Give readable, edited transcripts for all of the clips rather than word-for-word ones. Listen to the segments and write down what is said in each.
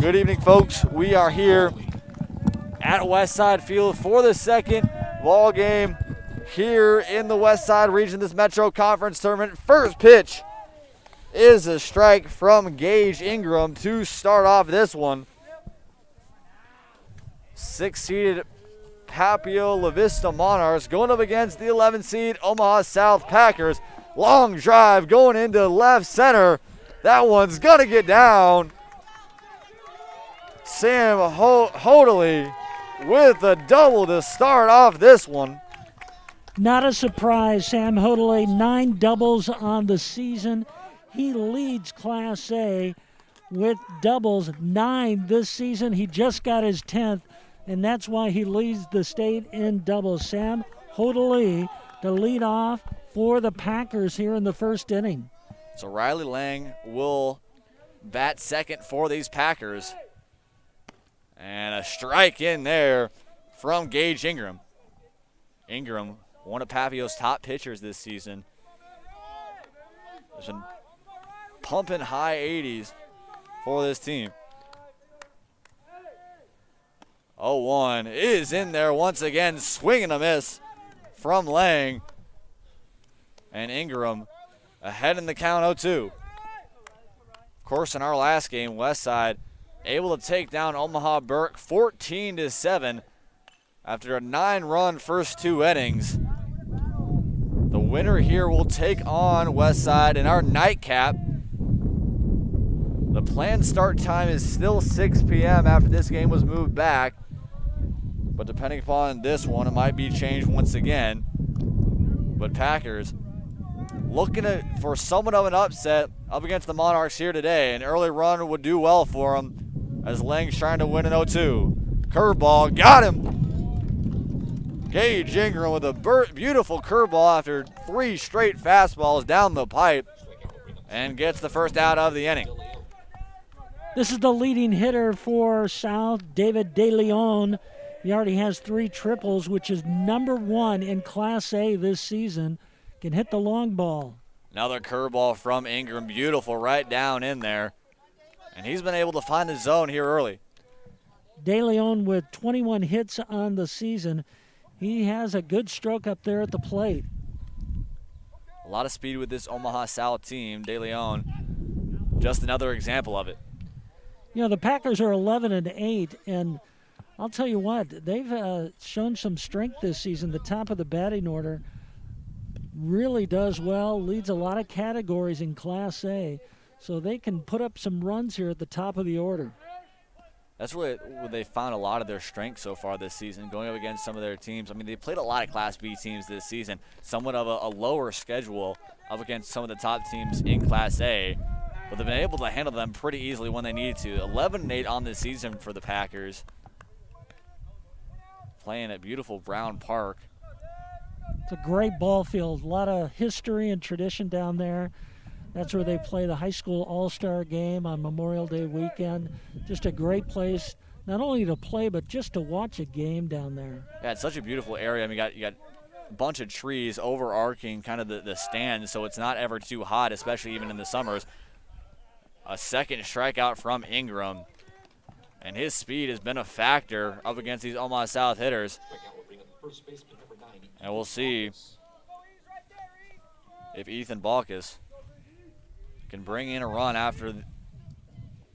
Good evening, folks. We are here at Westside Field for the second ball game here in the Westside region of this Metro Conference tournament. First pitch is a strike from Gage Ingram to start off this one. 6-seeded Papillion-La Vista Monarchs going up against the 11-seed Omaha South Packers. Long drive going into left center. That one's going to get down. Sam Hodley with a double to start off this one. Not a surprise, Sam Hodley, 9 doubles on the season. He leads Class A with doubles, 9 this season. He just got his 10th, and that's why he leads the state in doubles. Sam Hodley to lead off for the Packers here in the first inning. So Riley Lang will bat second for these Packers. And a strike in there from Gage Ingram. Ingram, one of Papio's top pitchers this season. There's been pumping high 80s for this team. 0-1 is in there once again, swing and a miss from Lang. And Ingram ahead in the count 0-2. Of course, in our last game, Westside able to take down Omaha Burke 14-7 after a 9-run first 2 innings. The winner here will take on Westside in our nightcap. The planned start time is still 6 p.m. after this game was moved back, but depending upon this one, it might be changed once again. But Packers looking for somewhat of an upset up against the Monarchs here today. An early run would do well for them as Lang's trying to win an 0-2. Curveball, got him. Gage Ingram with a beautiful curveball after 3 straight fastballs down the pipe and gets the first out of the inning. This is the leading hitter for South, David De Leon. He already has 3 triples, which is #1 in Class A this season. Can hit the long ball. Another curveball from Ingram, beautiful right down in there. And he's been able to find the zone here early. De Leon with 21 hits on the season. He has a good stroke up there at the plate. A lot of speed with this Omaha South team. De Leon, just another example of it. You know, the Packers are 11-8, and I'll tell you what, they've shown some strength this season. The top of the batting order really does well, leads a lot of categories in Class A. So they can put up some runs here at the top of the order. That's where they found a lot of their strength so far this season, going up against some of their teams. I mean, they played a lot of Class B teams this season, somewhat of a lower schedule up against some of the top teams in Class A. But they've been able to handle them pretty easily when they need to. 11-8 on this season for the Packers. Playing at beautiful Brown Park. It's a great ball field, a lot of history and tradition down there. That's where they play the high school all-star game on Memorial Day weekend. Just a great place, not only to play, but just to watch a game down there. Yeah, it's such a beautiful area. I mean, you got a bunch of trees overarching kind of the stands, so it's not ever too hot, especially even in the summers. A second strikeout from Ingram, and his speed has been a factor up against these Omaha South hitters. And we'll see if Ethan Balkus can bring in a run after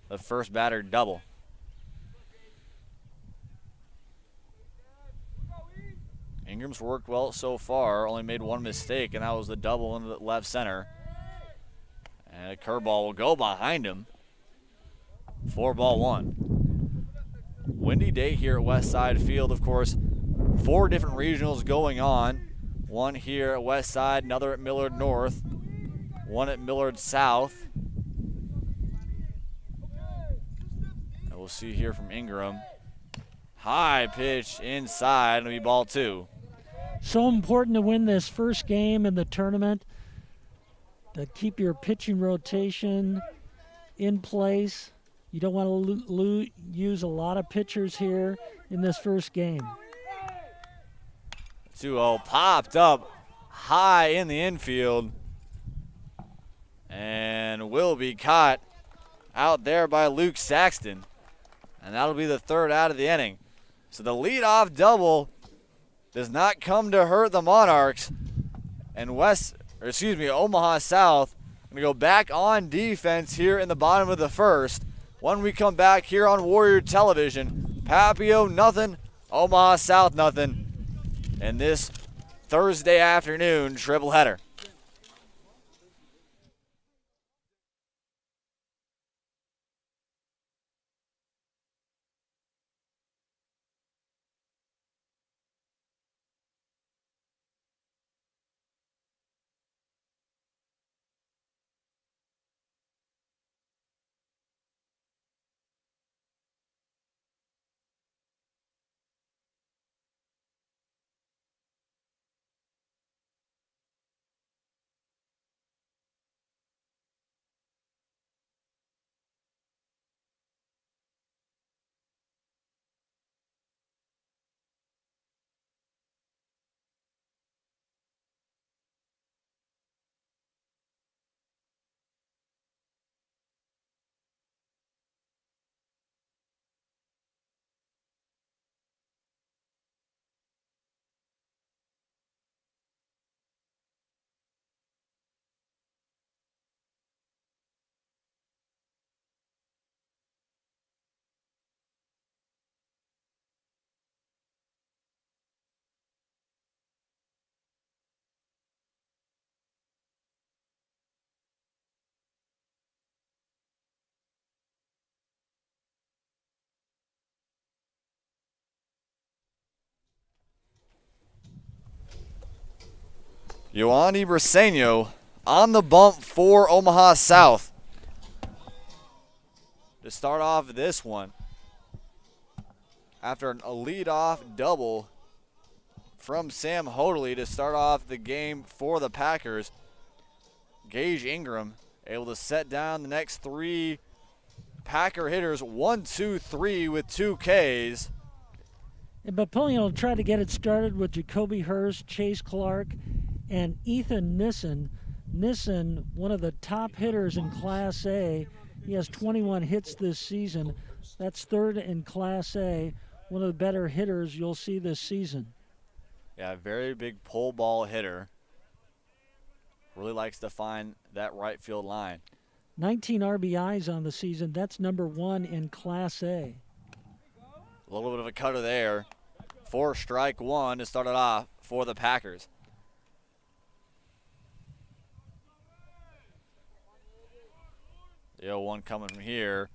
the first batter double. Ingram's worked well so far, only made 1 mistake, and that was the double into the left center. And a curveball will go behind him. 4-1. Windy day here at Westside Field, of course. 4 different regionals going on. One here at Westside, another at Millard North, one at Millard South. And we'll see here from Ingram. High pitch inside, it'll be ball 2. So important to win this first game in the tournament, to keep your pitching rotation in place. You don't want to use a lot of pitchers here in this first game. 2-0 popped up high in the infield and will be caught out there by Luke Saxton. and that'll be the third out of the inning. So the leadoff double does not come to hurt the Monarchs. And Omaha South going to go back on defense here in the bottom of the first. When we come back here on Warrior Television, Papio nothing, Omaha South nothing in this Thursday afternoon triple header. Yoani Briseño on the bump for Omaha South to start off this one. After a leadoff double from Sam Hoadley to start off the game for the Packers, Gage Ingram able to set down the next three Packer hitters, 1, 2, 3 with 2 Ks. And Papillion will try to get it started with Jacoby Hurst, Chase Clark, and Ethan Nissen. Nissen, one of the top hitters in Class A. He has 21 hits this season. That's third in Class A. One of the better hitters you'll see this season. Yeah, very big pull ball hitter. Really likes to find that right field line. 19 RBIs on the season. That's number 1 in Class A. A little bit of a cutter there for strike one to start it off for the Packers. The 0-1 coming from here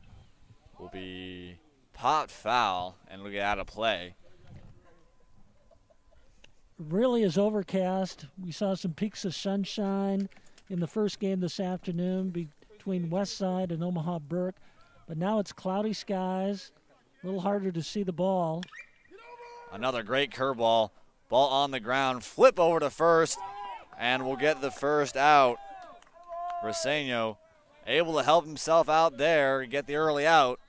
will be popped foul and will get out of play. Really is overcast. We saw some peaks of sunshine in the first game this afternoon between Westside and Omaha Burke, but now it's cloudy skies, a little harder to see the ball. Another great curveball. Ball on the ground, flip over to first, and we'll get the first out. Briseño able to help himself out there, get the early out.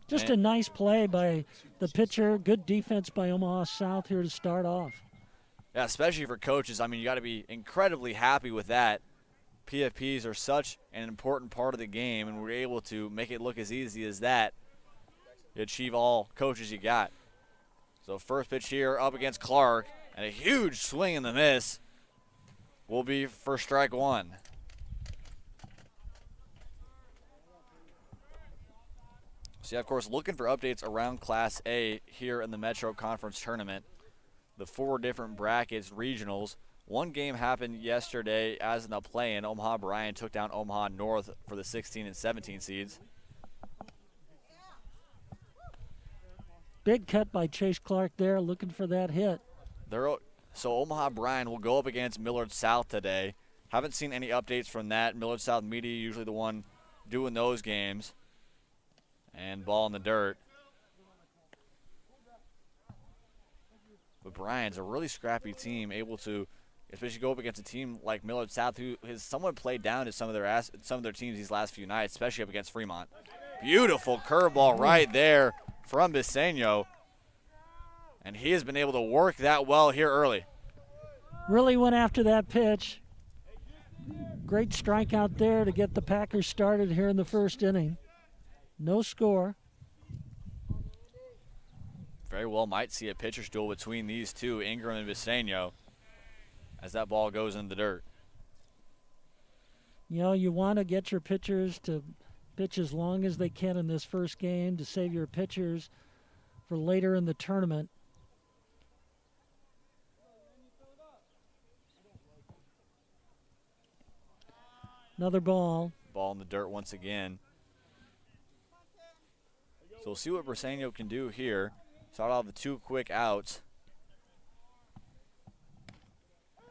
Just a nice play by the pitcher. Good defense by Omaha South here to start off. Yeah, especially for coaches. I mean, you got to be incredibly happy with that. PFPs are such an important part of the game, and we're able to make it look as easy as that. You achieve all coaches you got. So first pitch here up against Clark, and a huge swing and the miss will be for strike one. So, yeah, of course, looking for updates around Class A here in the Metro Conference Tournament. The 4 different brackets, regionals. One game happened yesterday as in the play-in. Omaha Bryan took down Omaha North for the 16 and 17 seeds. Big cut by Chase Clark there, looking for that hit. So Omaha Bryan will go up against Millard South today. Haven't seen any updates from that. Millard South Media usually the one doing those games. And ball in the dirt. But Bryan's a really scrappy team, able to especially go up against a team like Millard South, who has somewhat played down to some of their teams these last few nights, especially up against Fremont. Beautiful curveball right there from Briseño. And he has been able to work that well here early. Really went after that pitch. Great strikeout there to get the Packers started here in the first inning. No score. very well might see a pitcher's duel between these two, Ingram and Briseño, as that ball goes in the dirt. You know, you want to get your pitchers to pitch as long as they can in this first game to save your pitchers for later in the tournament. Another ball. Ball in the dirt once again. So we'll see what Briseño can do here. Start off the 2 quick outs.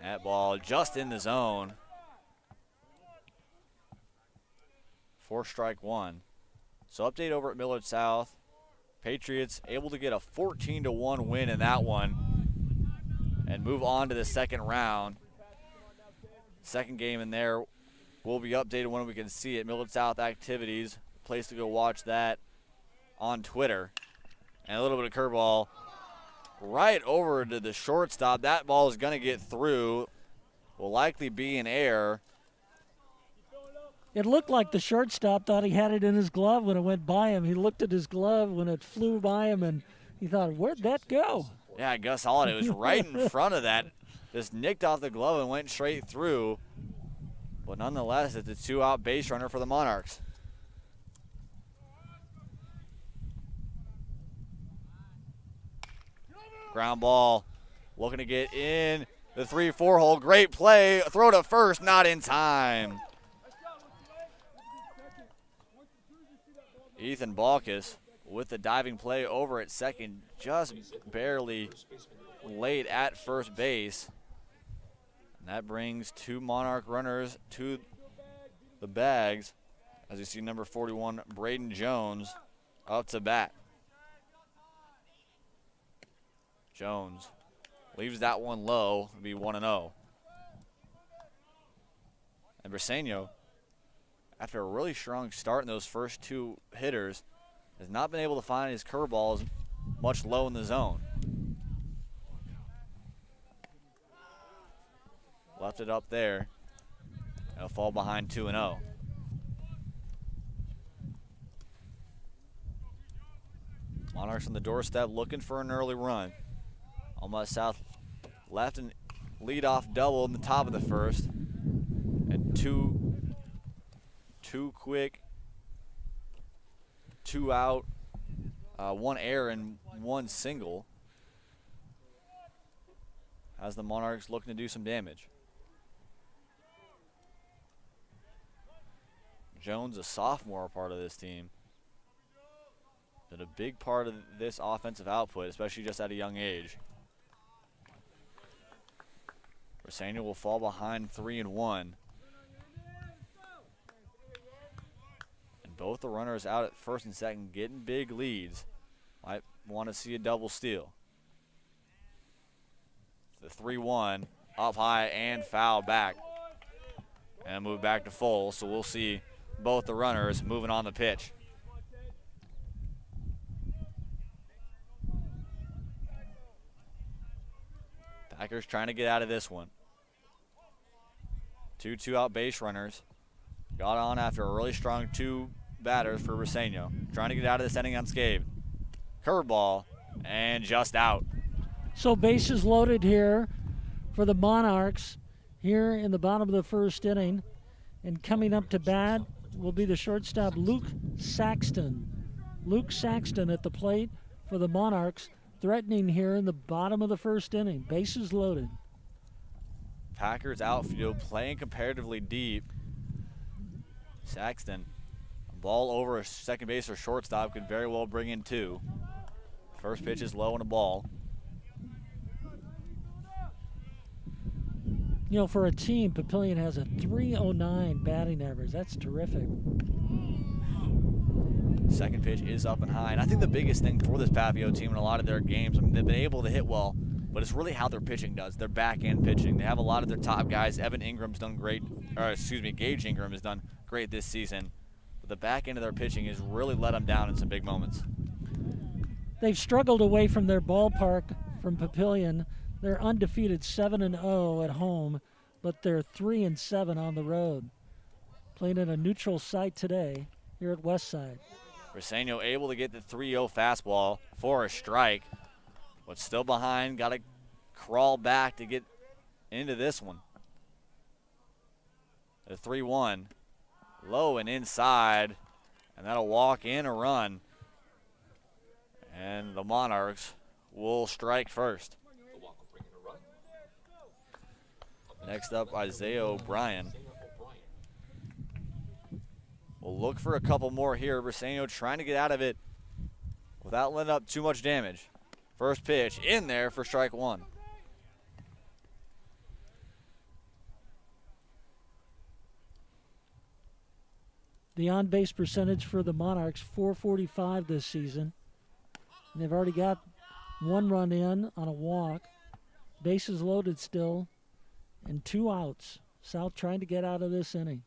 That ball just in the zone. 4 strike 1. So update over at Millard South. Patriots able to get a 14-1 win in that one and move on to the second round. Second game in there will be updated when we can see it. Millard South activities, place to go watch that on Twitter. And a little bit of curveball right over to the shortstop. That ball is going to get through. Will likely be in air. It looked like the shortstop thought he had it in his glove when it went by him. He looked at his glove when it flew by him, and he thought, where'd that go? Yeah, Gus Holiday was right in front of that. Just nicked off the glove and went straight through. But nonetheless, it's a 2-out base runner for the Monarchs. Ground ball, looking to get in the 3-4 hole. Great play, throw to first, not in time. Ethan Balkus with the diving play over at second, just barely late at first base. And that brings 2 Monarch runners to the bags, as you see number 41, Braden Jones, up to bat. Jones leaves that one low, it'll be 1-0. And Briseño, after a really strong start in those first 2 hitters, has not been able to find his curveballs much low in the zone. Left it up there. It'll fall behind 2-0. Monarchs on the doorstep looking for an early run. Omaha South left and leadoff double in the top of the first. And two quick, 2 out, 1 error and 1 single, as the Monarchs looking to do some damage. Jones, a sophomore, part of this team. Been a big part of this offensive output, especially just at a young age. Briseño will fall behind 3-1. And both the runners out at first and second getting big leads. Might want to see a double steal. The 3-1 up high and foul back. And move back to full, so we'll see both the runners moving on the pitch. Packers trying to get out of this one. 2 out base runners. Got on after a really strong 2 batters for Briseño. Trying to get out of this inning unscathed. Curveball and just out. So bases loaded here for the Monarchs here in the bottom of the first inning. And coming up to bat will be the shortstop Luke Saxton. Luke Saxton at the plate for the Monarchs, threatening here in the bottom of the first inning. Bases loaded. Packers outfield playing comparatively deep. Saxton, a ball over a second base or shortstop could very well bring in 2. First pitch is low on a ball. You know, for a team, Papillion has a .309 batting average. That's terrific. Second pitch is up and high. And I think the biggest thing for this Papio team in a lot of their games, I mean, they've been able to hit well, but it's really how their pitching does. Their back-end pitching. They have a lot of their top guys. Evan Ingram's done great, Gage Ingram has done great this season. But the back end of their pitching has really let them down in some big moments. They've struggled away from their ballpark from Papillion. They're undefeated 7-0 at home, but they're 3-7 on the road. Playing in a neutral site today here at Westside. Briseño able to get the 3-0 fastball for a strike. but still behind. Got to crawl back to get into this one. The 3-1. Low and inside, and that'll walk in a run. And the Monarchs will strike first. Next up, Isaiah O'Brien. We'll look for a couple more here. Briseño trying to get out of it without letting up too much damage. First pitch in there for strike one. The on-base percentage for the Monarchs, .445 this season. And they've already got one run in on a walk. Bases loaded still, and 2 outs. South trying to get out of this inning.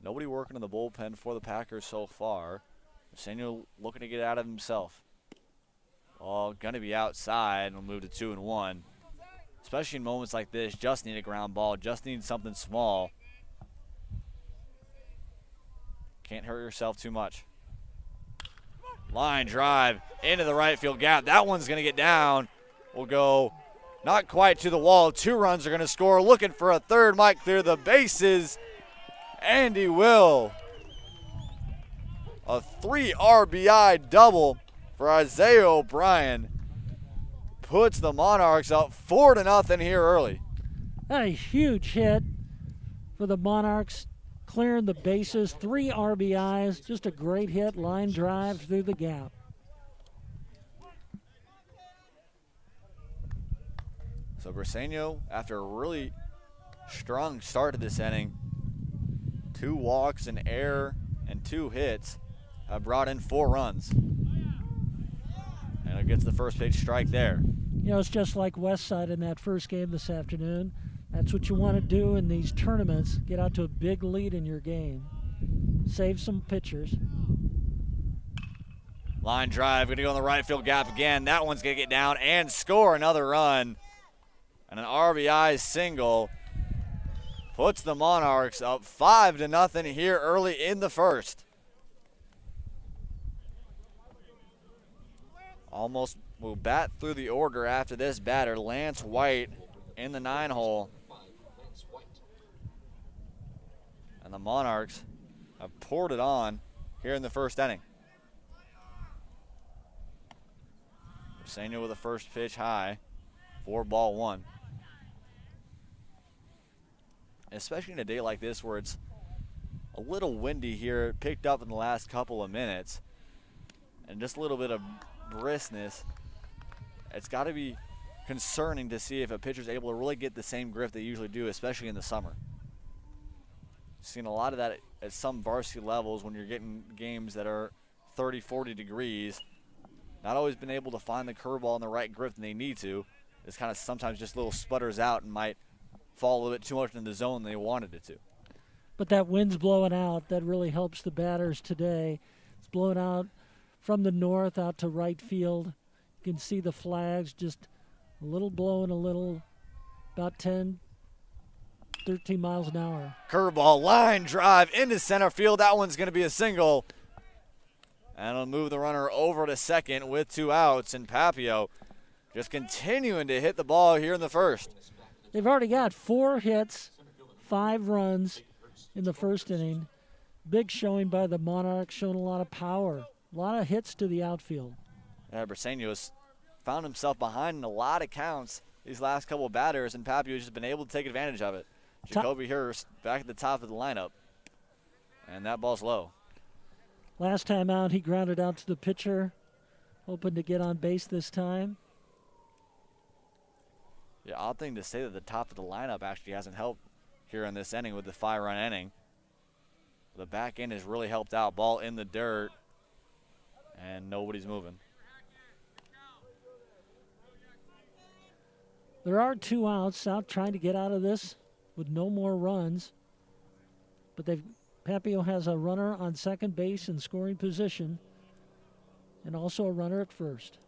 Nobody working in the bullpen for the Packers so far. Briseño looking to get out of himself. Going to be outside, and we'll move to 2-1. Especially in moments like this, just need a ground ball, just need something small. Can't hurt yourself too much. Line drive into the right field gap. That one's going to get down. We'll go not quite to the wall. 2 runs are going to score. Looking for a third. Might clear the bases. And he will. A 3 RBI double for Isaiah O'Brien. Puts the Monarchs up 4-0 here early. A huge hit for the Monarchs. Clearing the bases, 3 RBIs, just a great hit, line drive through the gap. So Briseño, after a really strong start to this inning, 2 walks, an error, and 2 hits, have brought in 4 runs. And it gets the first pitch strike there. You know, it's just like Westside in that first game this afternoon. That's what you want to do in these tournaments. Get out to a big lead in your game. Save some pitchers. Line drive, going to go in the right field gap again. That one's going to get down and score another run. And an RBI single puts the Monarchs up 5-0 here early in the first. Almost will bat through the order after this batter. Lance White in the 9-hole. And the Monarchs have poured it on here in the first inning. Briseño with the first pitch high, 4-1. Especially in a day like this where it's a little windy here, it picked up in the last couple of minutes, and just a little bit of briskness. It's got to be concerning to see if a pitcher's able to really get the same grip they usually do, especially in the summer. Seen a lot of that at some varsity levels when you're getting games that are 30, 40 degrees. Not always been able to find the curveball in the right grip that they need to. It's kind of sometimes just little sputters out and might fall a little bit too much in the zone than they wanted it to. But that wind's blowing out. That really helps the batters today. It's blowing out from the north out to right field. You can see the flags just a little blowing a little, about 10, 13 miles an hour. Curveball, line drive into center field. That one's going to be a single. And it'll move the runner over to second with 2 outs. And Papio just continuing to hit the ball here in the first. They've already got 4 hits, 5 runs in the first inning. Big showing by the Monarchs, showing a lot of power. A lot of hits to the outfield. Yeah, Briseño has found himself behind in a lot of counts these last couple of batters, and Papio has just been able to take advantage of it. Jacoby Hurst back at the top of the lineup. And that ball's low. Last time out, he grounded out to the pitcher, hoping to get on base this time. Yeah, odd thing to say that the top of the lineup actually hasn't helped here in this inning with the 5-run inning. The back end has really helped out. Ball in the dirt, and nobody's moving. There are 2 outs. South trying to get out of this with no more runs. But Papio has a runner on second base in scoring position and also a runner at first.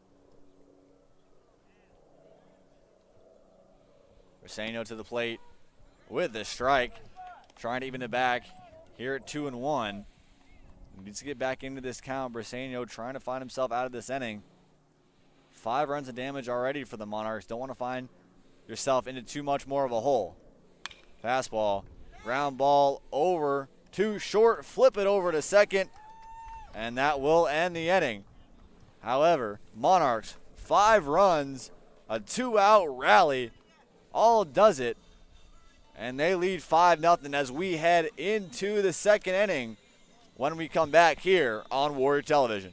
Briseño to the plate with the strike, trying to even it back here at 2-1. Needs to get back into this count. Briseño trying to find himself out of this inning. 5 runs of damage already for the Monarchs. Don't want to find yourself into too much more of a hole. Fastball, ground ball over, too short, flip it over to second, and that will end the inning. However, Monarchs, 5 runs, a 2-out rally, all does it, and they lead 5-0 as we head into the second inning when we come back here on Warrior Television.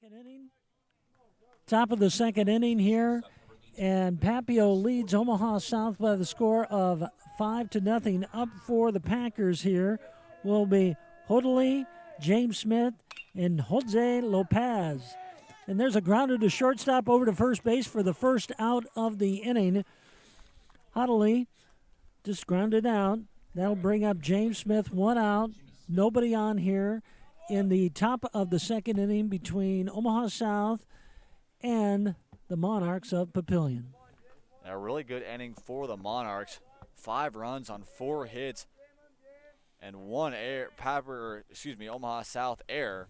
Second inning. Top of the second inning here, and Papio leads Omaha South by the score of 5-0. Up for the Packers here will be Hodley, James Smith, and Jose Lopez. And there's a grounder to shortstop over to first base for the first out of the inning. Hodley just grounded out. That'll bring up James Smith, 1 out. Nobody on here in the top of the second inning between Omaha South and the Monarchs of Papillion. A really good inning for the Monarchs. 5 runs on 4 hits and 1 Omaha South error,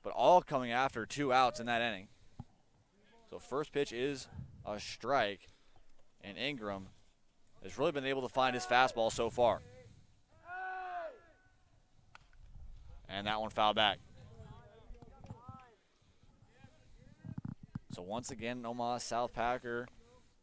but all coming after 2 outs in that inning. So first pitch is a strike, and Ingram has really been able to find his fastball so far. And that one fouled back. So once again, Omaha South Packer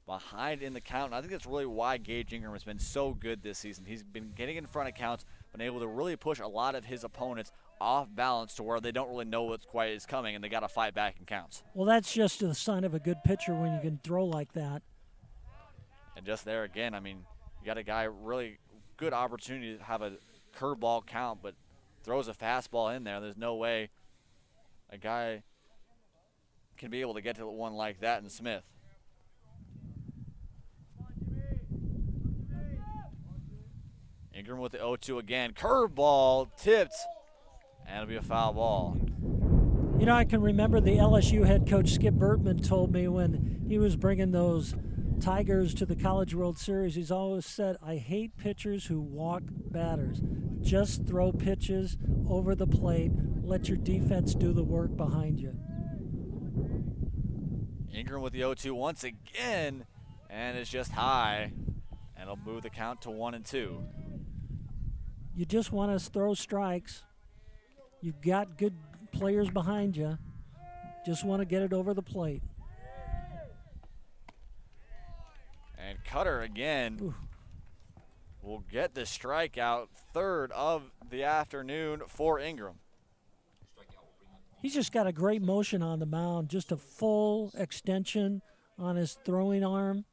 behind in the count. And I think that's really why Gage Ingram has been so good this season. He's been getting in front of counts, been able to really push a lot of his opponents off balance to where they don't really know what's quite is coming, and they got to fight back in counts. Well, that's just a sign of a good pitcher when you can throw like that. And just there again, I mean, you got a guy really good opportunity to have a curveball count, but throws a fastball in there. There's no way a guy can be able to get to one like that in Smith. Ingram with the 0-2 again. Curveball tipped, and it'll be a foul ball. You know, I can remember the LSU head coach Skip Bertman told me when he was bringing those Tigers to the College World Series, he's always said, I hate pitchers who walk batters. Just throw pitches over the plate. Let your defense do the work behind you. Ingram with the 0-2 once again, and it's just high, and it'll move the count to 1-2. You just want to throw strikes. You've got good players behind you. Just want to get it over the plate. And Cutter again will get the strikeout, third of the afternoon for Ingram. He's just got a great motion on the mound, just a full extension on his throwing arm.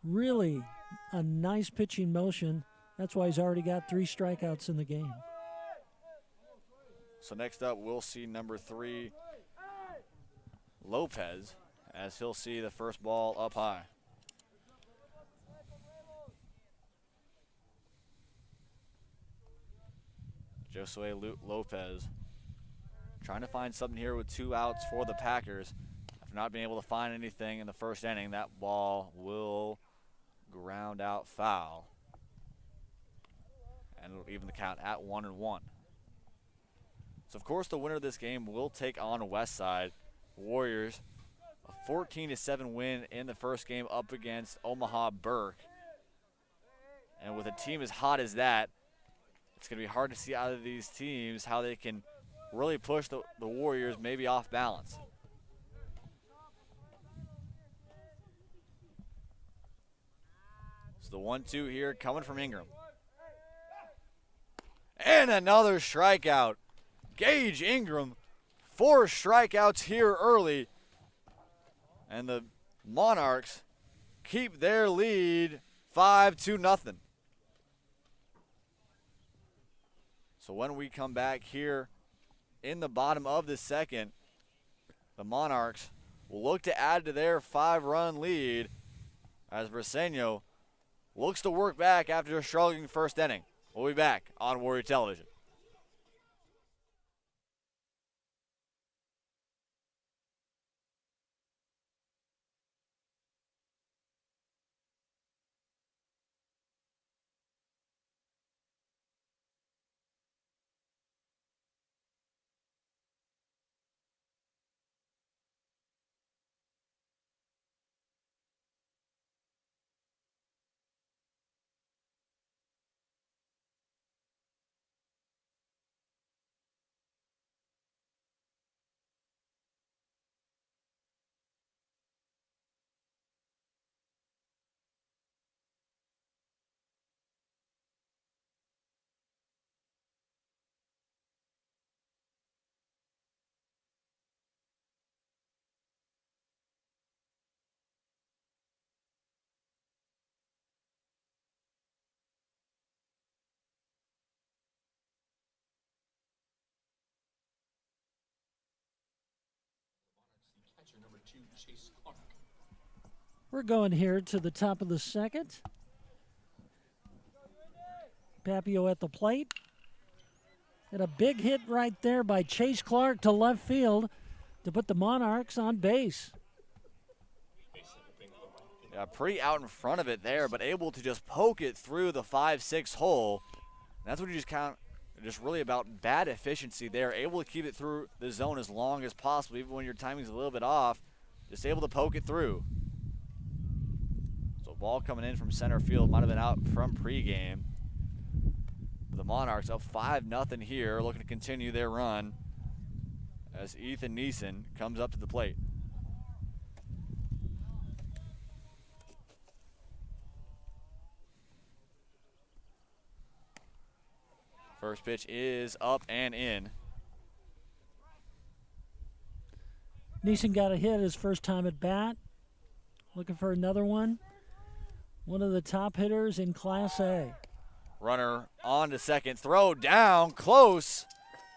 Really a nice pitching motion. That's why he's already got 3 strikeouts in the game. So next up, we'll see number 3, Lopez, as he'll see the first ball up high. Josue Lopez trying to find something here with 2 outs for the Packers. After not being able to find anything in the first inning, that ball will ground out foul. And it'll even the count at 1-1. So, of course, the winner of this game will take on Westside. Warriors, a 14-7 win in the first game up against Omaha Burke. And with a team as hot as that, it's going to be hard to see out of these teams how they can really push the Warriors maybe off balance. So the 1-2 here coming from Ingram. And another strikeout. Gage Ingram, 4 strikeouts here early. And the Monarchs keep their lead 5-0. So when we come back here in the bottom of the second, the Monarchs will look to add to their 5-run lead as Briseño looks to work back after a struggling first inning. We'll be back on Warrior Television. We're going here to the top of the second. Papio at the plate. And a big hit right there by Chase Clark to left field to put the Monarchs on base. Yeah, pretty out in front of it there, but able to just poke it through the 5-6 hole. And that's what you just count. Just really about bad efficiency there. Able to keep it through the zone as long as possible, even when your timing's a little bit off. Just able to poke it through. So ball coming in from center field might have been out from pregame. The Monarchs up 5-0 here, looking to continue their run as Ethan Neeson comes up to the plate. First pitch is up and in. Neeson got a hit his first time at bat. Looking for another one. One of the top hitters in Class A. Runner on to second, throw down, close,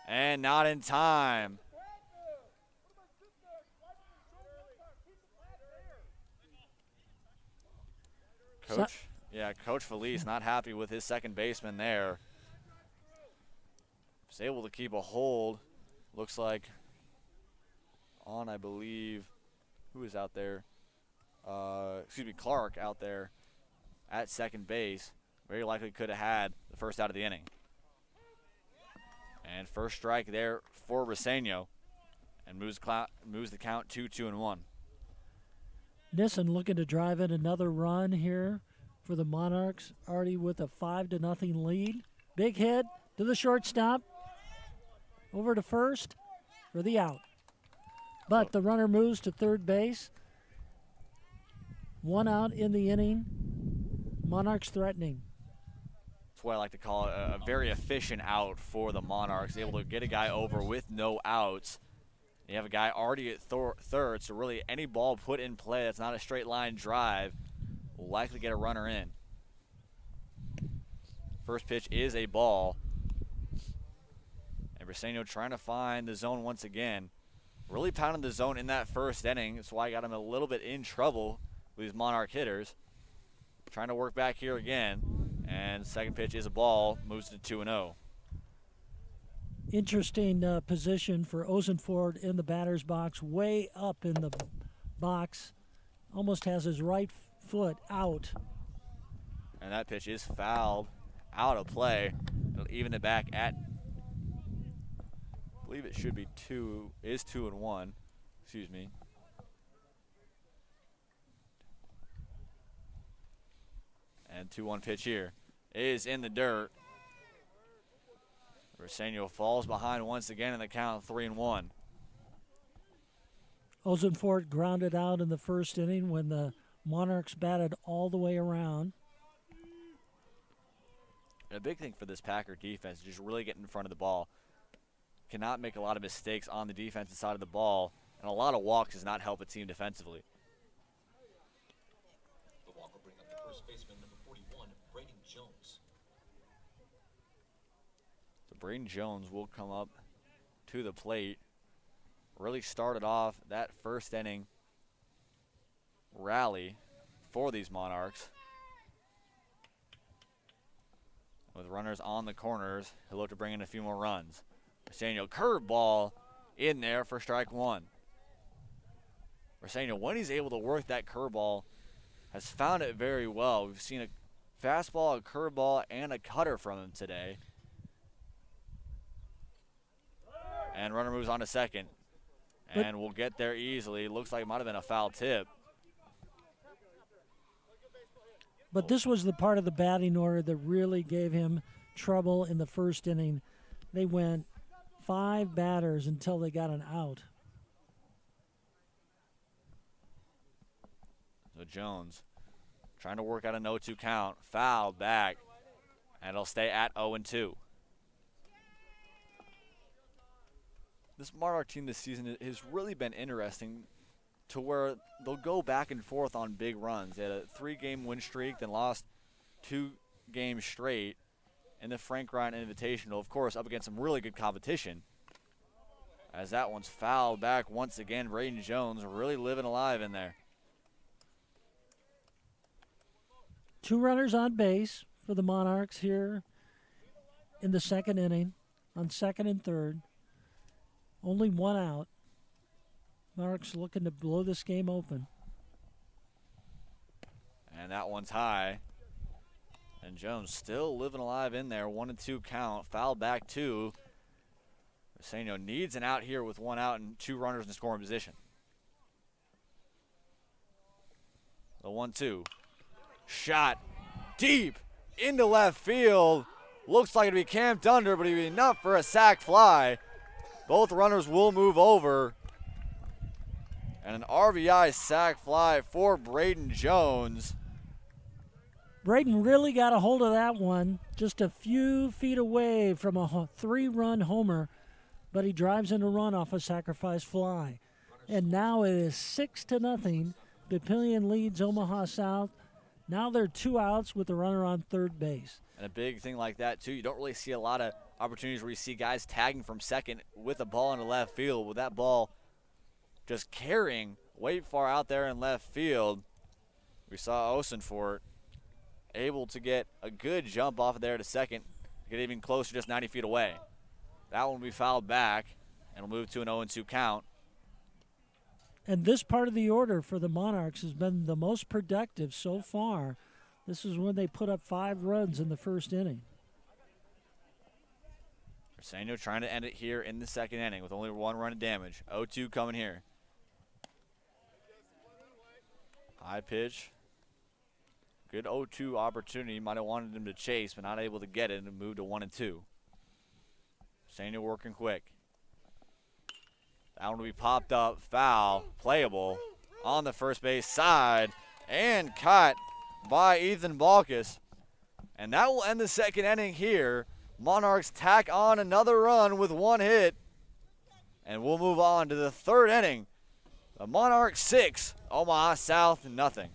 and not in time. Coach Felice not happy with his second baseman there. Was able to keep a hold. Looks like on, I believe, who is out there? Clark out there at second base. Very likely could have had the first out of the inning. And first strike there for Briseño, and moves the count 2-2-1. Nissen looking to drive in another run here for the Monarchs, already with a 5-0 lead. Big hit to the shortstop, over to first for the out. But the runner moves to third base. 1 out in the inning. Monarchs threatening. That's what I like to call a very efficient out for the Monarchs. Able to get a guy over with no outs. You have a guy already at third, so really any ball put in play that's not a straight line drive will likely get a runner in. First pitch is a ball. And Briseño trying to find the zone once again. Really pounding the zone in that first inning. That's why I got him a little bit in trouble with these Monarch hitters. Trying to work back here again. And second pitch is a ball. Moves to 2-0. Interesting position for Ozenford in the batter's box, way up in the box. Almost has his right foot out. And that pitch is fouled out of play. It'll even it back at, I believe it should be 2-1. Excuse me. And 2-1 pitch here is in the dirt. Briseño falls behind once again in the count, 3-1. Ozenford grounded out in the first inning when the Monarchs batted all the way around. And a big thing for this Packer defense is just really getting in front of the ball. Cannot make a lot of mistakes on the defensive side of the ball, and a lot of walks does not help a team defensively. The walk will bring up the first baseman, number 41, Braden Jones. So Braden Jones will come up to the plate. Really started off that first inning rally for these Monarchs. With runners on the corners, he'll look to bring in a few more runs. Briseño curveball in there for strike one. Briseño, when he's able to work that curveball, has found it very well. We've seen a fastball, a curveball, and a cutter from him today. And runner moves on to second. And we'll get there easily. Looks like it might have been a foul tip. But this was the part of the batting order that really gave him trouble in the first inning. They went 5 batters until they got an out. So Jones trying to work out an 0-2 count. Fouled back. And it'll stay at 0-2. This Monarch team this season has really been interesting to where they'll go back and forth on big runs. They had a 3-game win streak, then lost 2 games straight in the Frank Ryan Invitational, of course, up against some really good competition. As that one's fouled back once again, Braden Jones really living alive in there. 2 runners on base for the Monarchs here in the second inning on second and third. Only 1 out. Monarchs looking to blow this game open. And that one's high. And Jones still living alive in there. 1-2 count. Fouled back 2. Briseño needs an out here with 1 out and 2 runners in scoring position. The 1-2. Shot deep into left field. Looks like it'd be camped under, but it'd be enough for a sac fly. Both runners will move over. And an RBI sac fly for Braden Jones. Braden really got a hold of that one, just a few feet away from a 3-run homer, but he drives in a run off a sacrifice fly. And now it is 6-0. Papillion leads Omaha South. Now they're 2 outs with the runner on third base. And a big thing like that, too, you don't really see a lot of opportunities where you see guys tagging from second with a ball in the left field. With that ball just carrying way far out there in left field, we saw Ozenford able to get a good jump off of there to second, get even closer, just 90 feet away. That one will be fouled back, and we'll move to an 0-2 count. And this part of the order for the Monarchs has been the most productive so far. This is when they put up 5 runs in the first inning. Briseño trying to end it here in the second inning with only 1 run of damage. 0-2 coming here. High pitch. Good 0-2 opportunity. Might have wanted him to chase, but not able to get it and move to 1-2. Briseño working quick. That one will be popped up, foul, playable on the first base side, and caught by Ethan Balkus. And that will end the second inning here. Monarchs tack on another run with 1 hit. And we'll move on to the third inning. The Monarchs 6, Omaha South nothing.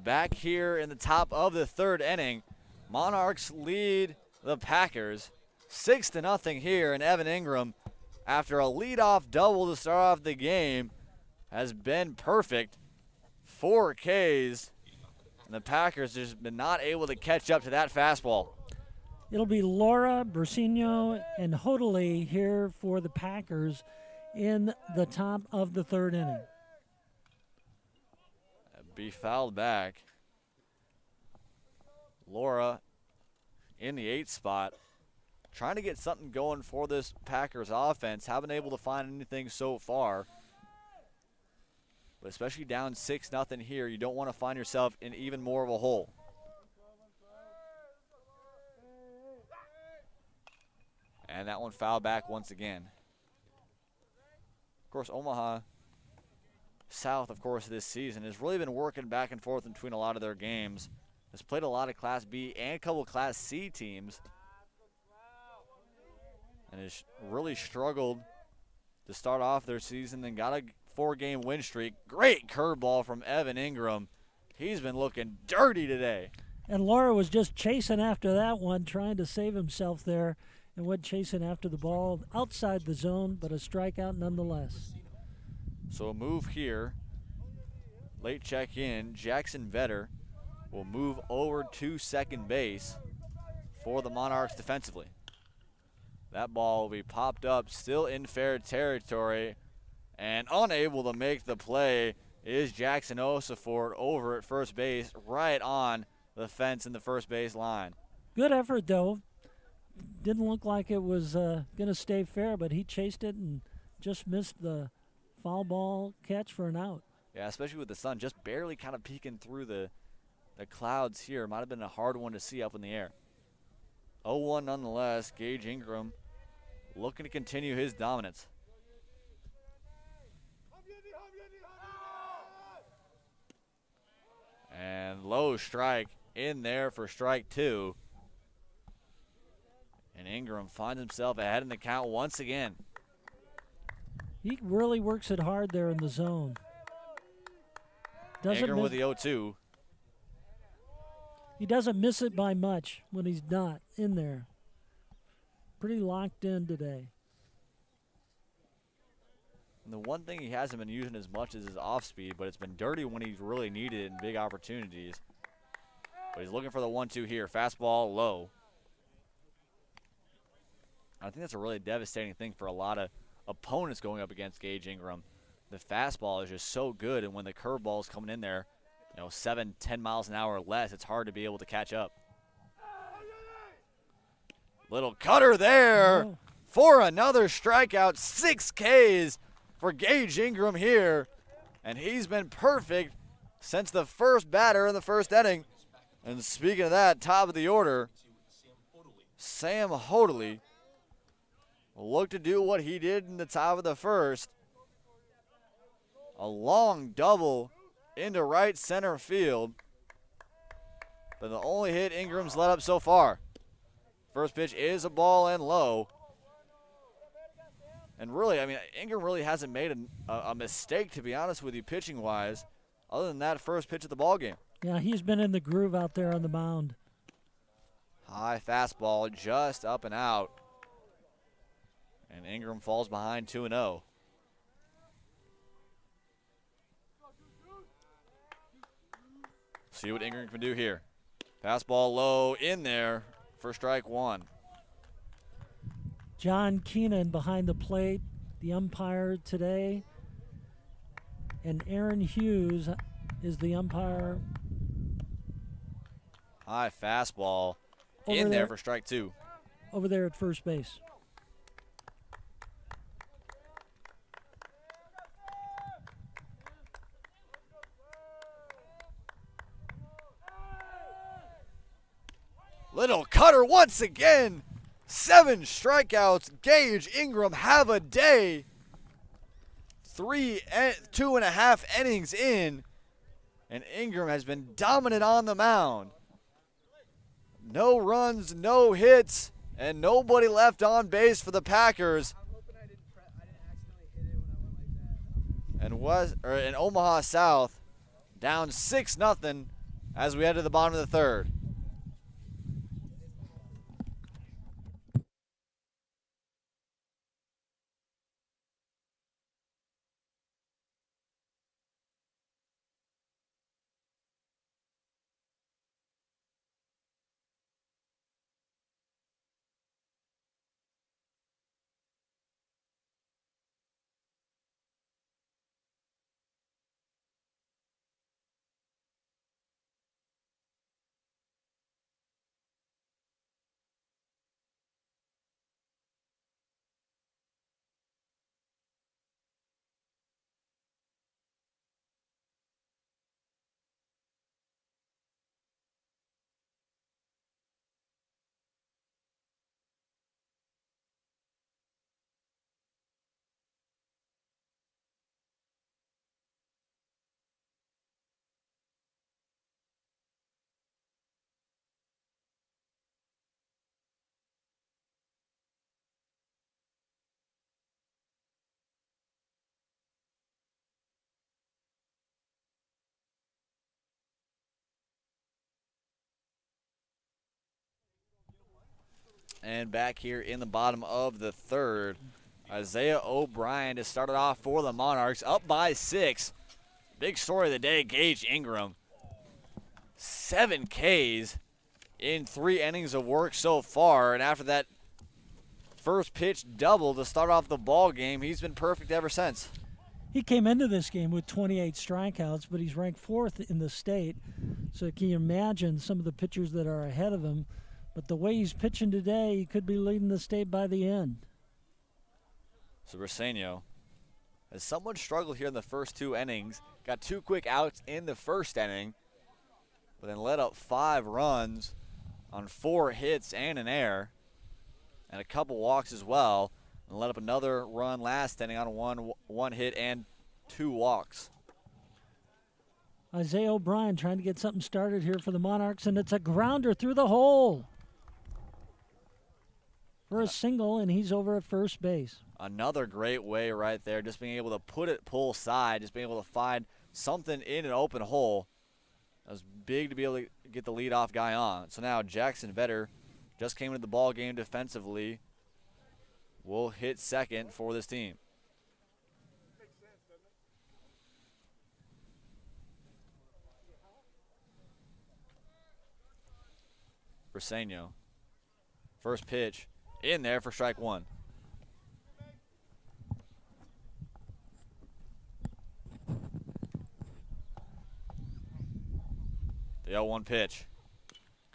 back here in the top of the third inning. Monarchs lead the Packers 6-0 here, and Evan Ingram, after a leadoff double to start off the game, has been perfect. 4 Ks, and the Packers just been not able to catch up to that fastball. It'll be Laura, Brasino, and Hodley here for the Packers in the top of the third inning. Be fouled back. Laura in the 8th spot, trying to get something going for this Packers offense. Haven't been able to find anything so far. But especially down 6-0 here, you don't want to find yourself in even more of a hole. And that one fouled back once again. Of course, Omaha South, of course, this season has really been working back and forth between a lot of their games. Has played a lot of Class B and a couple of Class C teams. And has really struggled to start off their season, then got a 4-game win streak. Great curveball from Evan Ingram. He's been looking dirty today. And Laura was just chasing after that one, trying to save himself there, and went chasing after the ball outside the zone, but a strikeout nonetheless. So a move here. Late check in. Jackson Vetter will move over to second base for the Monarchs defensively. That ball will be popped up, still in fair territory, and unable to make the play is Jackson Osafort over at first base, right on the fence in the first base line. Good effort, though. Didn't look like it was going to stay fair, but he chased it and just missed the foul ball catch for an out. Yeah, especially with the sun just barely kind of peeking through the clouds here. Might have been a hard one to see up in the air. 0-1 nonetheless. Gage Ingram looking to continue his dominance. And low strike in there for strike 2. And Ingram finds himself ahead in the count once again. He really works it hard there in the zone. Ingram with the 0-2. He doesn't miss it by much when he's not in there. Pretty locked in today. And the one thing he hasn't been using as much is his off speed, but it's been dirty when he's really needed it in big opportunities. But he's looking for the 1-2 here. Fastball low. I think that's a really devastating thing for a lot of opponents going up against Gage Ingram. The fastball is just so good, and when the curveball is coming in there, 7-10 miles an hour or less, it's hard to be able to catch up. Little cutter there for another strikeout. 6 Ks for Gage Ingram here, and he's been perfect since the first batter in the first inning. And speaking of that, top of the order, Sam Hodley will look to do what he did in the top of the first. A long double into right center field. But the only hit Ingram's let up so far. First pitch is a ball and low. And really, Ingram really hasn't made a mistake, to be honest with you, pitching-wise, other than that first pitch of the ballgame. Yeah, he's been in the groove out there on the mound. High fastball, just up and out. And Ingram falls behind 2-0. See what Ingram can do here. Fastball low in there for strike 1. John Keenan behind the plate, the umpire today. And Aaron Hughes is the umpire. High fastball Over in there there for strike 2. Over there at first base. Little cutter once again. 7 strikeouts. Gage Ingram have a day. 2.5 innings in. And Ingram has been dominant on the mound. No runs, no hits, and nobody left on base for the Packers. And Omaha South down 6-0 as we head to the bottom of the third. And back here in the bottom of the third, Isaiah O'Brien has started off for the Monarchs, up by 6. Big story of the day, Gage Ingram. 7 Ks in 3 innings of work so far, and after that first pitch double to start off the ball game, he's been perfect ever since. He came into this game with 28 strikeouts, but he's ranked 4th in the state. So can you imagine some of the pitchers that are ahead of him? But the way he's pitching today, he could be leading the state by the end. So Briseño has somewhat struggled here in the first 2 innings. Got 2 quick outs in the first inning, but then let up 5 runs on 4 hits and an error, and a couple walks as well, and let up another run last inning on one hit and 2 walks. Isaiah O'Brien trying to get something started here for the Monarchs, and it's a grounder through the hole for a single, and he's over at first base. Another great way right there, just being able to put it pull side, just being able to find something in an open hole. That was big to be able to get the leadoff guy on. So now Jackson Vetter just came into the ball game defensively. Will hit second for this team. Briseño. First pitch in there for strike 1. The 0-1 pitch.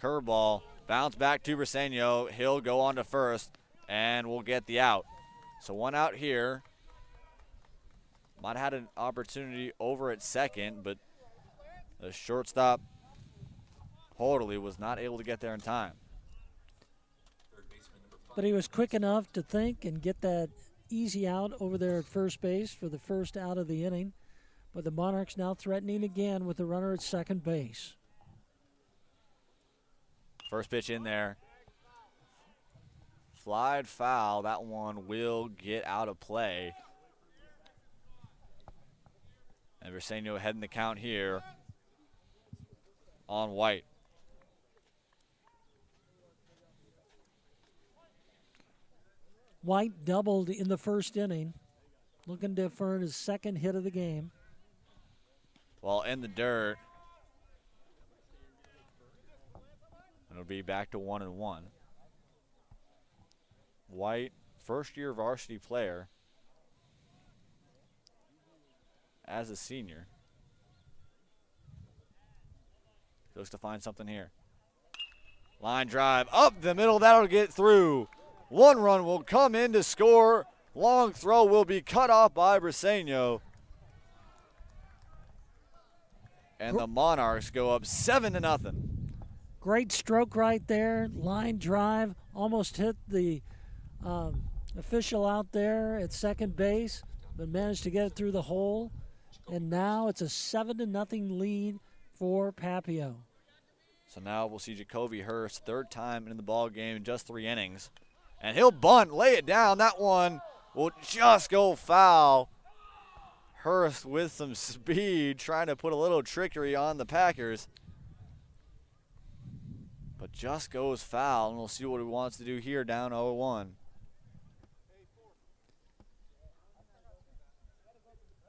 Curveball. Bounce back to Briseño. He'll go on to first, and we'll get the out. So 1 out here. Might have had an opportunity over at second, but the shortstop, Hortley, was not able to get there in time. But he was quick enough to think and get that easy out over there at first base for the first out of the inning. But the Monarchs now threatening again with the runner at second base. First pitch in there. Flied foul. That one will get out of play. And Briseño heading the count here on White. White doubled in the first inning, looking to earn his second hit of the game. Well, in the dirt. It'll be back to 1-1. White, first-year varsity player as a senior. Looks to find something here. Line drive up the middle. That'll get through. 1 run will come in to score. Long throw will be cut off by Briseño. And the Monarchs go up 7-0. Great stroke right there. Line drive. Almost hit the official out there at second base, but managed to get it through the hole. And now it's a 7-0 lead for Papio. So now we'll see Jacoby Hurst, 3rd time in the ball game in just 3 innings. And he'll bunt, lay it down. That one will just go foul. Hurst with some speed, trying to put a little trickery on the Packers. just goes foul, and we'll see what he wants to do here, down 0-1.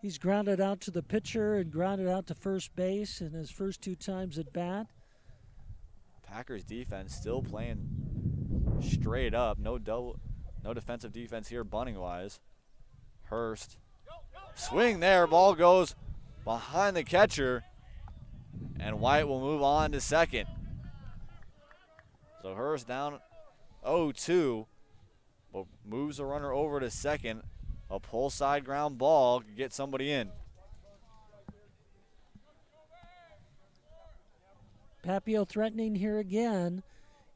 He's grounded out to the pitcher and grounded out to first base in his first 2 times at bat. Packers defense still playing straight up. No defensive defense here bunting-wise. Hurst. Swing there. Ball goes behind the catcher. And White will move on to second. So Hurst down 0-2. But moves the runner over to second. A pull side ground ball could get somebody in. Papio threatening here again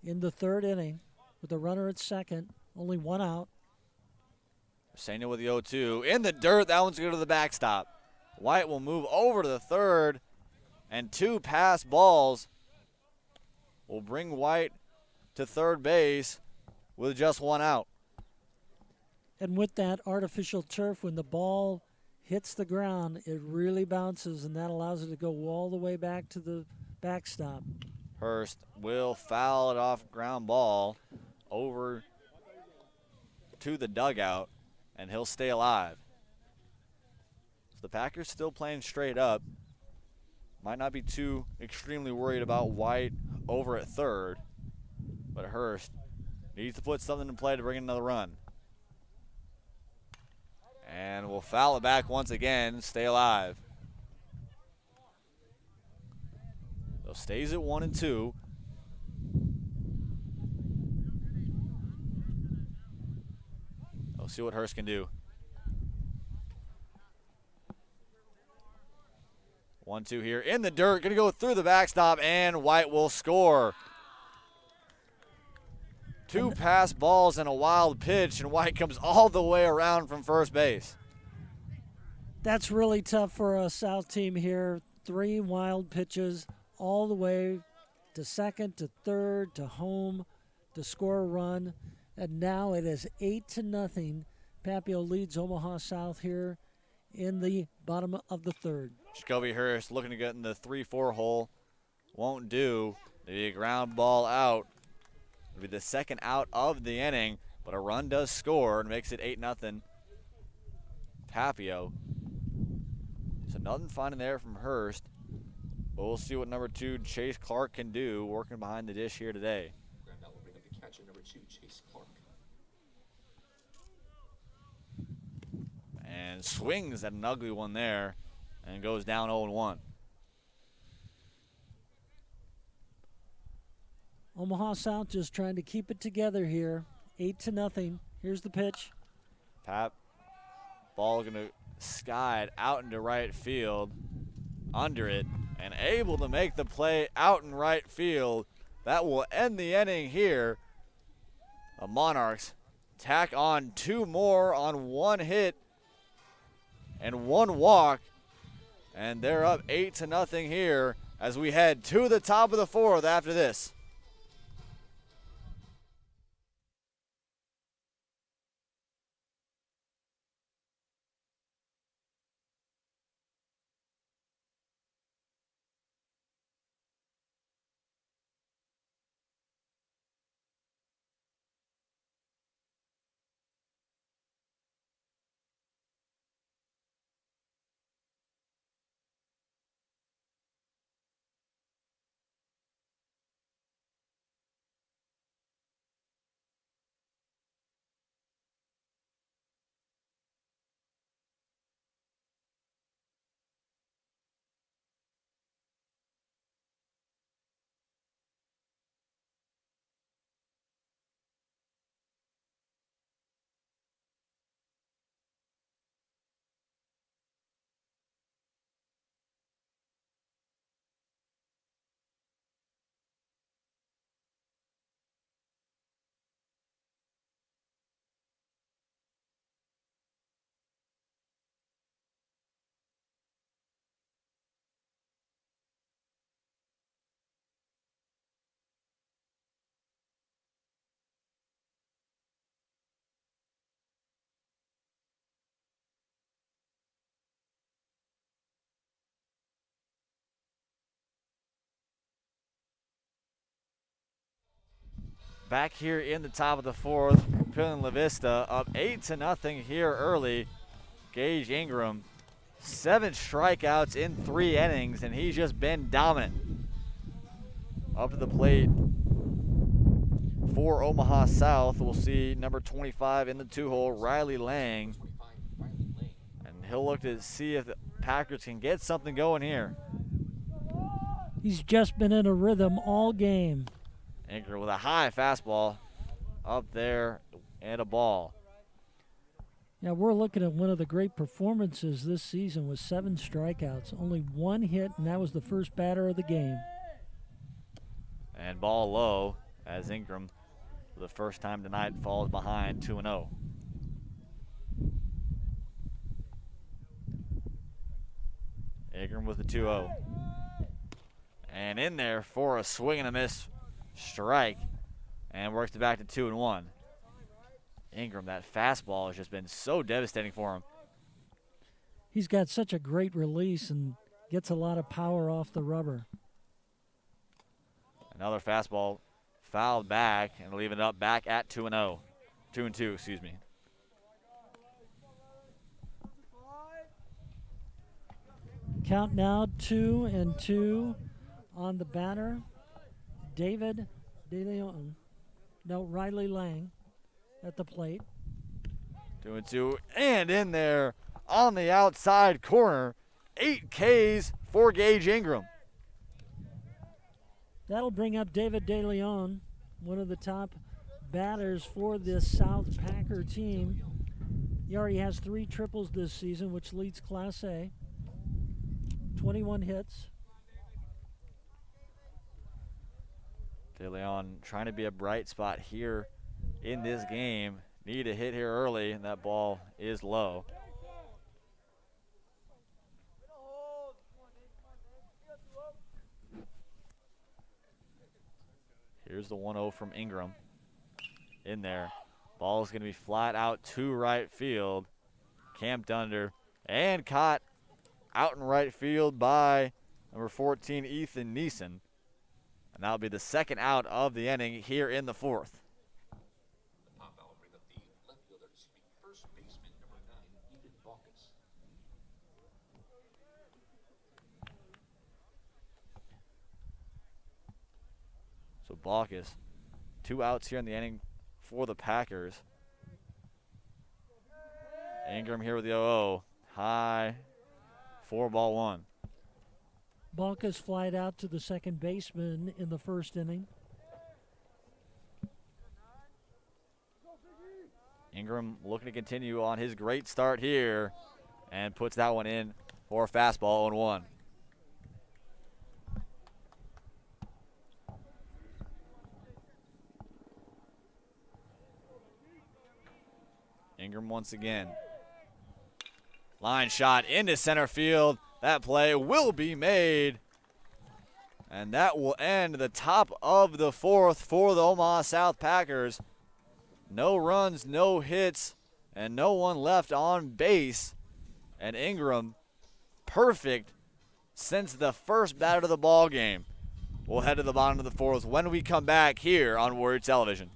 in the 3rd inning with a runner at second. Only 1 out. Senior with the 0-2. In the dirt. That one's going to the backstop. White will move over to the 3rd. And 2 pass balls will bring White to 3rd base with just 1 out. And with that artificial turf, when the ball hits the ground, it really bounces, and that allows it to go all the way back to the backstop. Hurst will foul it off ground ball over to the dugout, and he'll stay alive. So the Packers still playing straight up. Might not be too extremely worried about White over at 3rd, but Hurst needs to put something in play to bring in another run. And we'll foul it back once again, stay alive. So stays at 1-2. We'll see what Hurst can do. 1-2 here in the dirt, gonna go through the backstop, and White will score. 2 pass balls and a wild pitch, and White comes all the way around from first base. That's really tough for a South team here. 3 wild pitches all the way to second, to third, to home, to score a run. And now it is 8-0. Papio leads Omaha South here in the bottom of the 3rd. Jacoby Hurst looking to get in the 3-4 hole. Won't do. Maybe a ground ball out. It'll be the 2nd out of the inning, but a run does score and makes it 8-0. Papio. So nothing finding there from Hurst, but we'll see what number 2 Chase Clark can do working behind the dish here today. Ground out will bring up the catcher, number 2, Chase Clark. And swings at an ugly one there and goes down 0-1. Omaha South just trying to keep it together here. 8-0. Here's the pitch. Pap, ball gonna skide out into right field, under it, and able to make the play out in right field. That will end the inning here. The Monarchs tack on 2 more on 1 hit and 1 walk, and they're up 8-0 here as we head to the top of the 4th after this. back here in the top of the fourth. Papillion-La Vista up 8-0 here early. Gage Ingram, 7 strikeouts in 3 innings, and he's just been dominant. Up to the plate for Omaha South, we'll see number 25 in the 2-hole, Riley Lang. And he'll look to see if the Packers can get something going here. He's just been in a rhythm all game. Ingram with a high fastball up there and a ball. Yeah, we're looking at one of the great performances this season with 7 strikeouts. Only 1 hit, and that was the first batter of the game. And ball low as Ingram, for the first time tonight, falls behind 2-0. Ingram with the 2-0. And in there for a swing and a miss strike, and works it back to 2-1. Ingram, that fastball has just been so devastating for him. He's got such a great release and gets a lot of power off the rubber. Another fastball fouled back and leaving it up back at 2-0. 2-2, excuse me. Count now 2-2 on the batter. David DeLeon. No, Riley Lang at the plate. 2-2, and in there on the outside corner, 8 Ks for Gage Ingram. That'll bring up David DeLeon, one of the top batters for this South Packer team. He already has 3 triples this season, which leads Class A. 21 hits. De Leon trying to be a bright spot here in this game. Need a hit here early, and that ball is low. Here's the 1-0 from Ingram. In there. Ball is going to be flat out to right field. Camped under and caught out in right field by number 14, Ethan Neeson. And that'll be the second out of the inning here in the 4th. The pop out will bring up the left fielder, first baseman, number 9, Ethan Baucus. So Baucus, 2 outs here in the inning for the Packers. Ingram here with the 0-0. High, 4-1. Baucus flied out to the second baseman in the first inning. Ingram looking to continue on his great start here and puts that one in for a fastball 0-1. Ingram once again. Line shot into center field. That play will be made. And that will end the top of the 4th for the Omaha South Packers. No runs, no hits, and no one left on base. And Ingram, perfect since the first batter of the ball game. We'll head to the bottom of the 4th when we come back here on Warrior Television.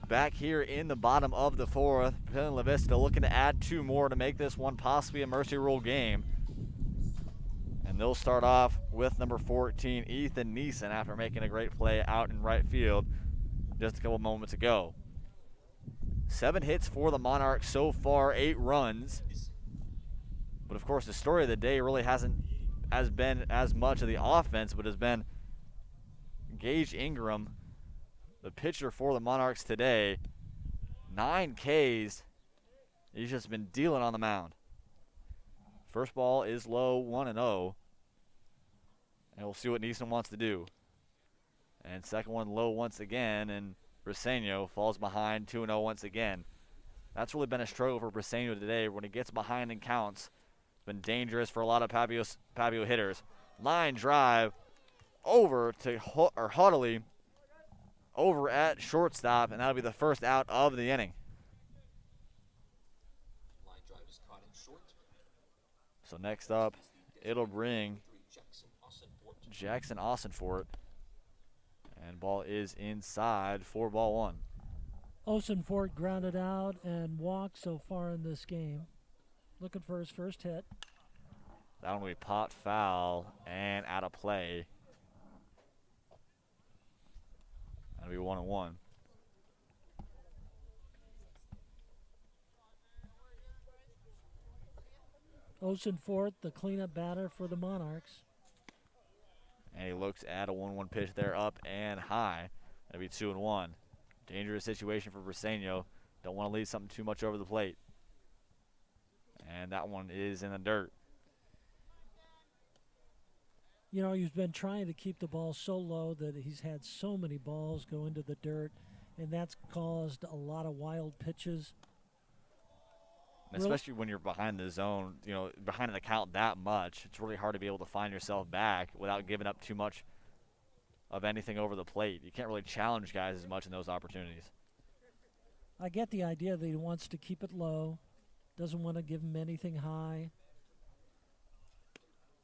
back here in the bottom of the fourth. Papillion-La Vista looking to add 2 more to make this one possibly a mercy rule game. And they'll start off with number 14, Ethan Neeson, after making a great play out in right field just a couple moments ago. 7 hits for the Monarchs so far, 8 runs. But of course, the story of the day really hasn't been as much of the offense, but has been Gage Ingram, the pitcher for the Monarchs today. 9 Ks. He's just been dealing on the mound. First ball is low, 1-0. And we'll see what Neeson wants to do. And second one low once again, and Briseño falls behind 2-0 once again. That's really been a struggle for Briseño today. When he gets behind and counts, it's been dangerous for a lot of Papio hitters. Line drive over to Huddley over at shortstop, and that'll be the first out of the inning. Line drive is caught in short. So next up, it'll bring Jackson Austinfort. And ball is inside for ball 1. Osenfort grounded out and walked so far in this game. Looking for his first hit. That one will be pot foul and out of play. That'll be 1-1. Osenfort, the cleanup batter for the Monarchs. And he looks at a 1-1 pitch there, up and high. That'll be 2-1. Dangerous situation for Briseño. Don't want to leave something too much over the plate. And that one is in the dirt. You know, he's been trying to keep the ball so low that he's had so many balls go into the dirt, and that's caused a lot of wild pitches. Especially when you're behind the zone, you know, behind the count that much, it's really hard to be able to find yourself back without giving up too much of anything over the plate. You can't really challenge guys as much in those opportunities. I get the idea that he wants to keep it low, doesn't want to give him anything high.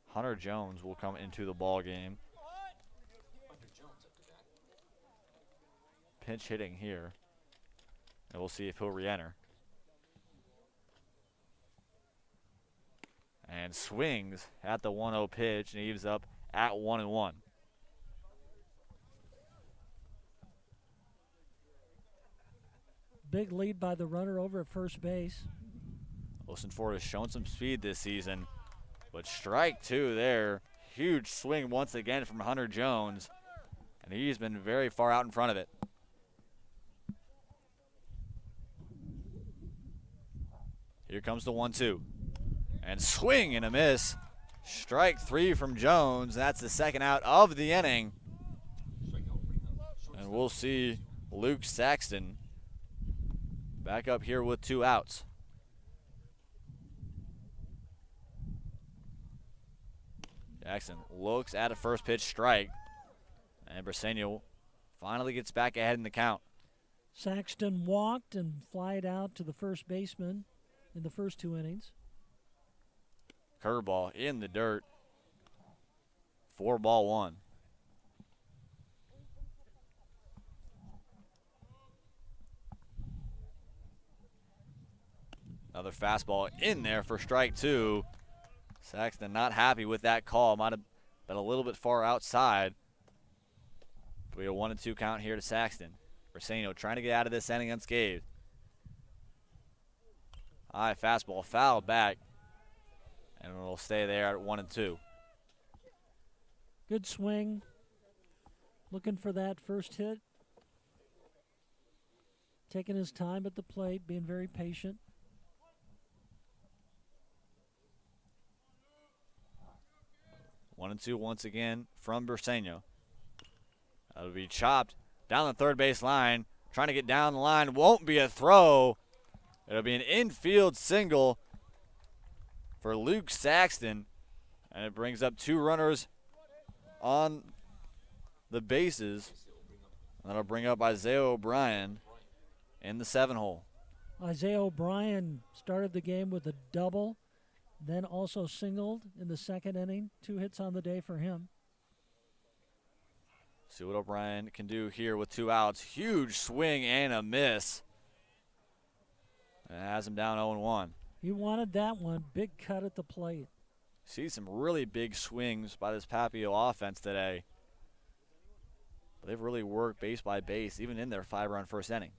Hunter Jones will come into the ball game. Pinch hitting here. And we'll see if he'll re-enter. And swings at the 1-0 pitch and eaves up at 1-1. Big lead by the runner over at first base. Osenfort has shown some speed this season, but strike 2 there. Huge swing once again from Hunter Jones, and he's been very far out in front of it. Here comes the 1-2. And swing and a miss. Strike 3 from Jones. That's the second out of the inning. And we'll see Luke Saxton back up here with 2 outs. Jackson looks at a first pitch strike. And Briseño finally gets back ahead in the count. Saxton walked and flied out to the first baseman in the first 2 innings. Curveball in the dirt. 4-1. Another fastball in there for strike 2. Saxton not happy with that call. Might have been a little bit far outside. But we have a 1-2 count here to Saxton. Briseño trying to get out of this inning unscathed. High fastball fouled back. And it'll stay there at 1-2. Good swing. Looking for that first hit. Taking his time at the plate, being very patient. 1-2 once again from Briseño. That'll be chopped down the third base line. Trying to get down the line. Won't be a throw. It'll be an infield single for Luke Saxton, and it brings up 2 runners on the bases. That'll bring up Isaiah O'Brien in the 7 hole. Isaiah O'Brien started the game with a double, then also singled in the second inning. 2 hits on the day for him. See what O'Brien can do here with 2 outs. Huge swing and a miss. And has him down 0-1. He wanted that one. Big cut at the plate. See some really big swings by this Papillion offense today. But they've really worked base by base, even in their 5-run first inning.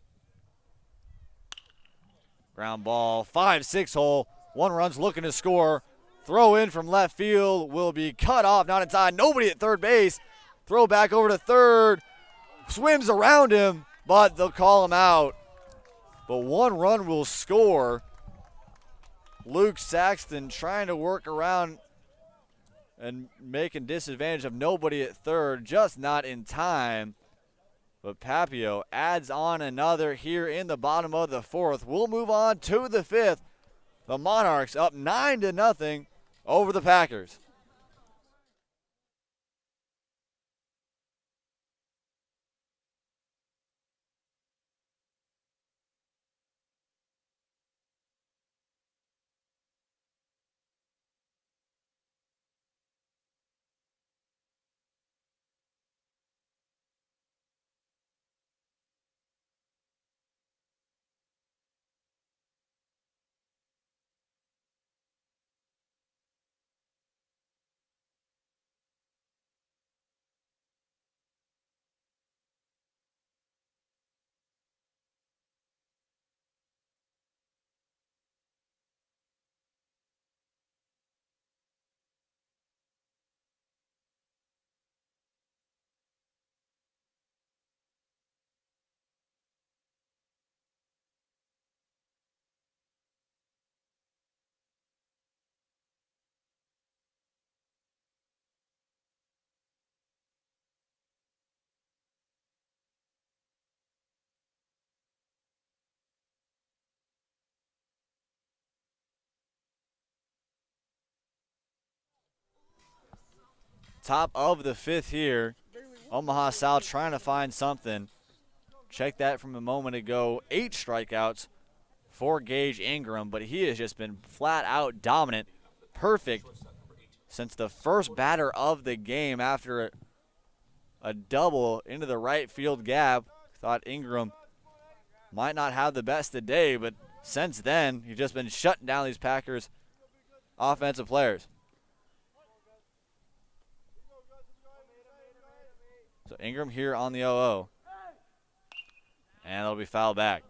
Ground ball, 5-6 hole. 1 run's looking to score. Throw in from left field will be cut off, not in time. Nobody at third base. Throw back over to third. Swims around him, but they'll call him out. But 1 run will score. Luke Saxton trying to work around and making disadvantage of nobody at third, just not in time. But Papillion adds on another here in the bottom of the 4th. We'll move on to the 5th. The Monarchs up 9-0 over the Packers. Top of the 5th here. Omaha South trying to find something. Check that from a moment ago. 8 strikeouts for Gage Ingram, but he has just been flat out dominant. Perfect since the first batter of the game after a double into the right field gap. Thought Ingram might not have the best of the day, but since then, he's just been shutting down these Packers offensive players. So Ingram here on the 0-0. And it'll be fouled back.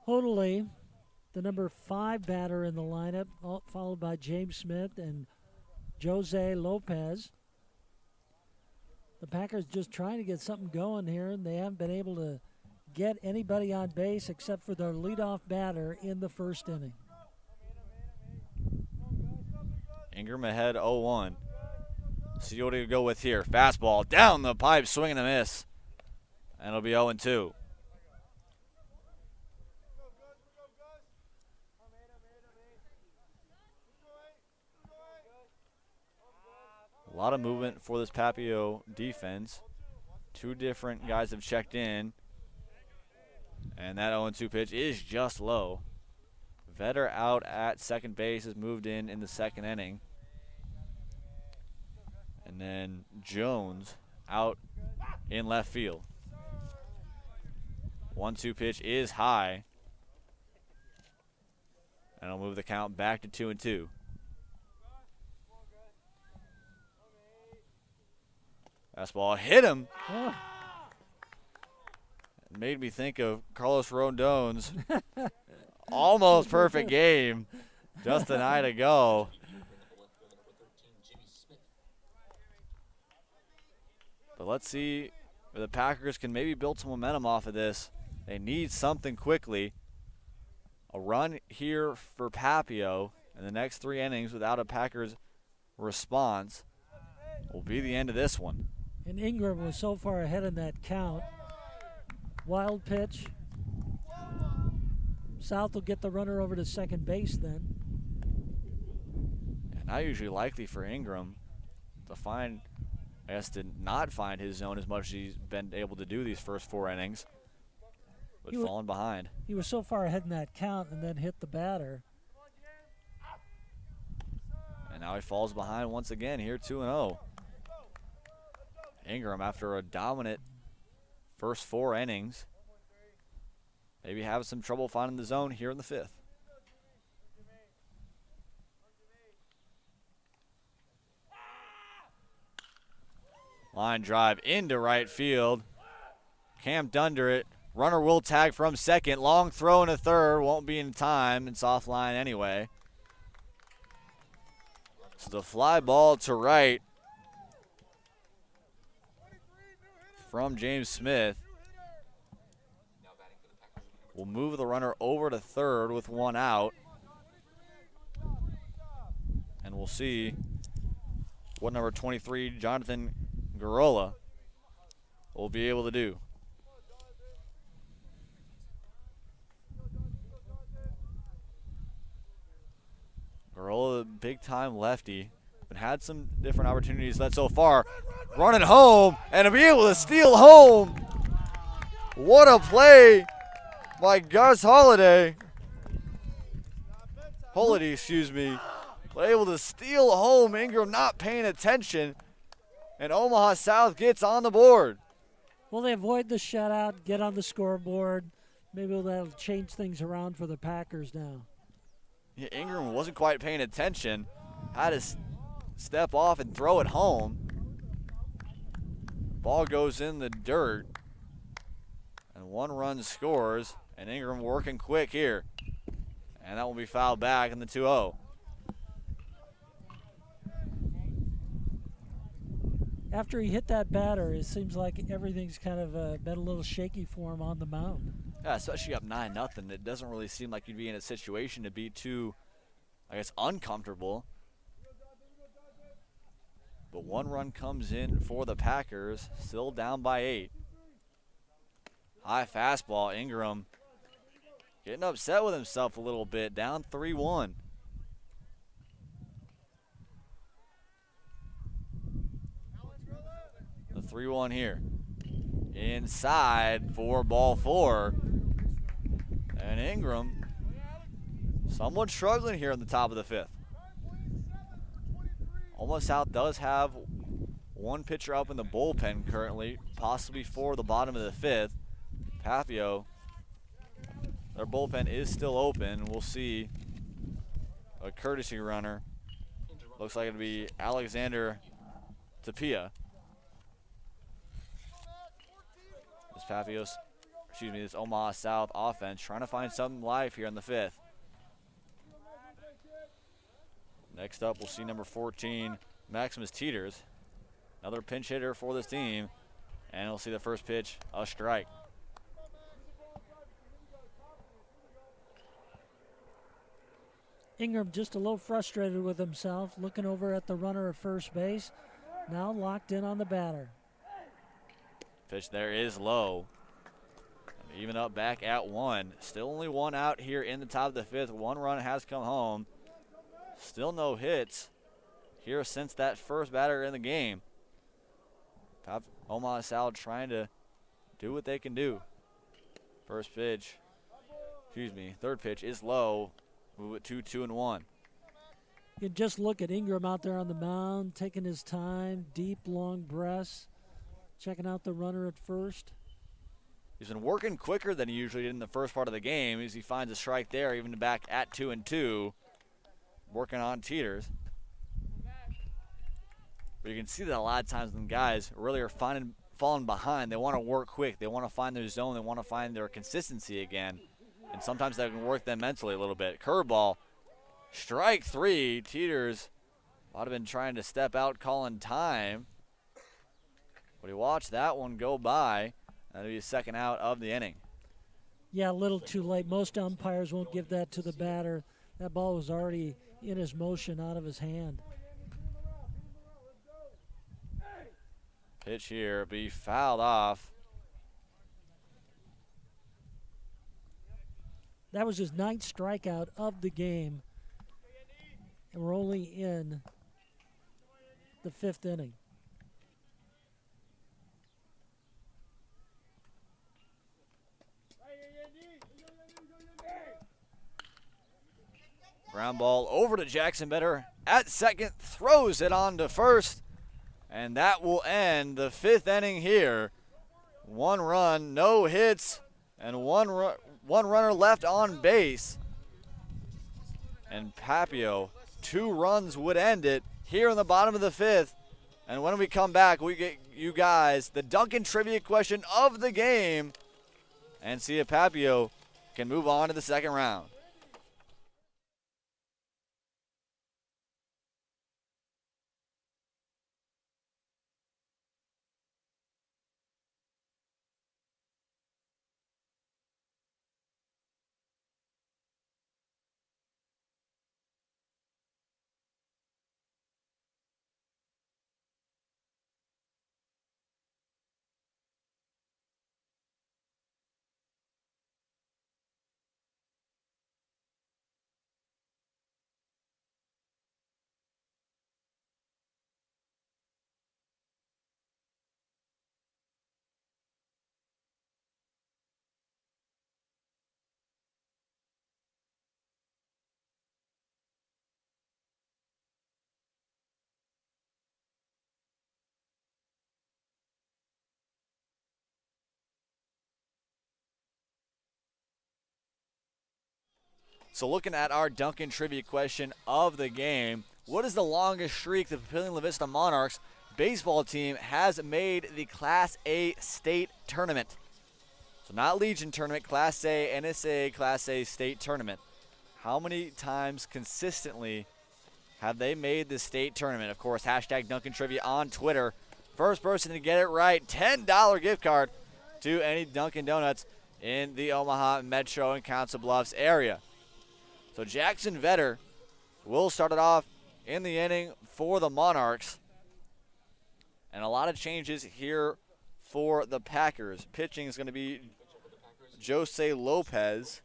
Hodley, the number 5 batter in the lineup, followed by James Smith and Jose Lopez. The Packers just trying to get something going here, and they haven't been able to get anybody on base except for their leadoff batter in the first inning. Ingram ahead 0-1. See what he'll go with here. Fastball down the pipe, swing and a miss. And it'll be 0-2. A lot of movement for this Papillion defense. 2 different guys have checked in. And that 0-2 pitch is just low. Vetter out at second base has moved in the 2nd inning. And then Jones out in left field. 1-2 pitch is high. And it'll move the count back to 2-2. Fastball hit him. Oh. It made me think of Carlos Rondon's almost perfect game just a night ago. But let's see if the Packers can maybe build some momentum off of this. They need something quickly. A run here for Papillion in the next 3 innings without a Packers response will be the end of this one. And Ingram was so far ahead in that count. Wild pitch. South will get the runner over to second base then. And not usually likely for Ingram to find, I guess, to not find his zone as much as he's been able to do these first 4 innings. But falling behind. He was so far ahead in that count and then hit the batter. And now he falls behind once again here, 2-0. Ingram, after a dominant first 4 innings, maybe having some trouble finding the zone here in the 5th. Line drive into right field. Camped under it. Runner will tag from second. Long throw into third. Won't be in time. It's offline anyway. So the fly ball to right from James Smith will move the runner over to third with 1 out. And we'll see what number 23, Jonathan Garola, will be able to do. Garola, big time lefty, but had some different opportunities led so far. Running home and to be able to steal home. What a play by Gus Holiday, excuse me. But able to steal home. Ingram not paying attention. And Omaha South gets on the board. Well, they avoid the shutout, get on the scoreboard. Maybe that'll change things around for the Packers now. Yeah, Ingram wasn't quite paying attention. Had to step off and throw it home. Ball goes in the dirt. And 1 run scores. And Ingram working quick here. And that will be fouled back in the 2-0. After he hit that batter, it seems like everything's kind of been a little shaky for him on the mound. Yeah, especially up 9-0. It doesn't really seem like you'd be in a situation to be too, I guess, uncomfortable. But 1 run comes in for the Packers, still down by 8. High fastball, Ingram getting upset with himself a little bit, down 3-1. The 3-1 here. Inside for ball 4. And Ingram somewhat struggling here in the top of the 5th. Omaha South does have 1 pitcher up in the bullpen currently, possibly for the bottom of the 5th. Papio, their bullpen is still open. We'll see a courtesy runner. Looks like it'll be Alexander Tapia. This Omaha South offense trying to find some life here in the 5th. Next up, we'll see number 14, Maximus Teeters, another pinch hitter for this team, and we'll see the first pitch, a strike. Ingram just a little frustrated with himself, looking over at the runner at first base, now locked in on the batter. Pitch there is low. Even up back at 1. Still only 1 out here in the top of the 5th. 1 run has come home. Still no hits here since that first batter in the game. Omaha South trying to do what they can do. Third pitch is low. Move it to 2-1. You can just look at Ingram out there on the mound, taking his time, deep, long breaths, checking out the runner at first. He's been working quicker than he usually did in the first part of the game as he finds a strike there, even back at 2-2, working on Teeters. But you can see that a lot of times when guys really are falling behind, they want to work quick. They want to find their zone. They want to find their consistency again. And sometimes that can work them mentally a little bit. Curveball, strike 3. Teeters might have been trying to step out, calling time. But he watched that one go by. That'll be his second out of the inning. Yeah, a little too late. Most umpires won't give that to the batter. That ball was already in his motion, out of his hand. Pitch here, be fouled off. That was his 9th strikeout of the game. And we're only in the 5th inning. Ground ball over to Jackson Better at second, throws it on to first, And that will end the 5th inning here. 1 run, no hits, and one runner left on base. And Papio, 2 runs would end it here in the bottom of the 5th. And when we come back, we get you guys the Duncan trivia question of the game and see if Papio can move on to the 2nd round. So looking at our Duncan trivia question of the game, what is the longest streak the Papillion-La Vista Monarchs baseball team has made the Class A state tournament? So not Legion tournament, Class A, NSA Class A state tournament. How many times consistently have they made the state tournament? Of course, hashtag Duncan Trivia on Twitter. First person to get it right, $10 gift card to any Dunkin' Donuts in the Omaha Metro and Council Bluffs area. So Jackson Vetter will start it off in the inning for the Monarchs. And a lot of changes here for the Packers. Pitching is going to be Jose Lopez.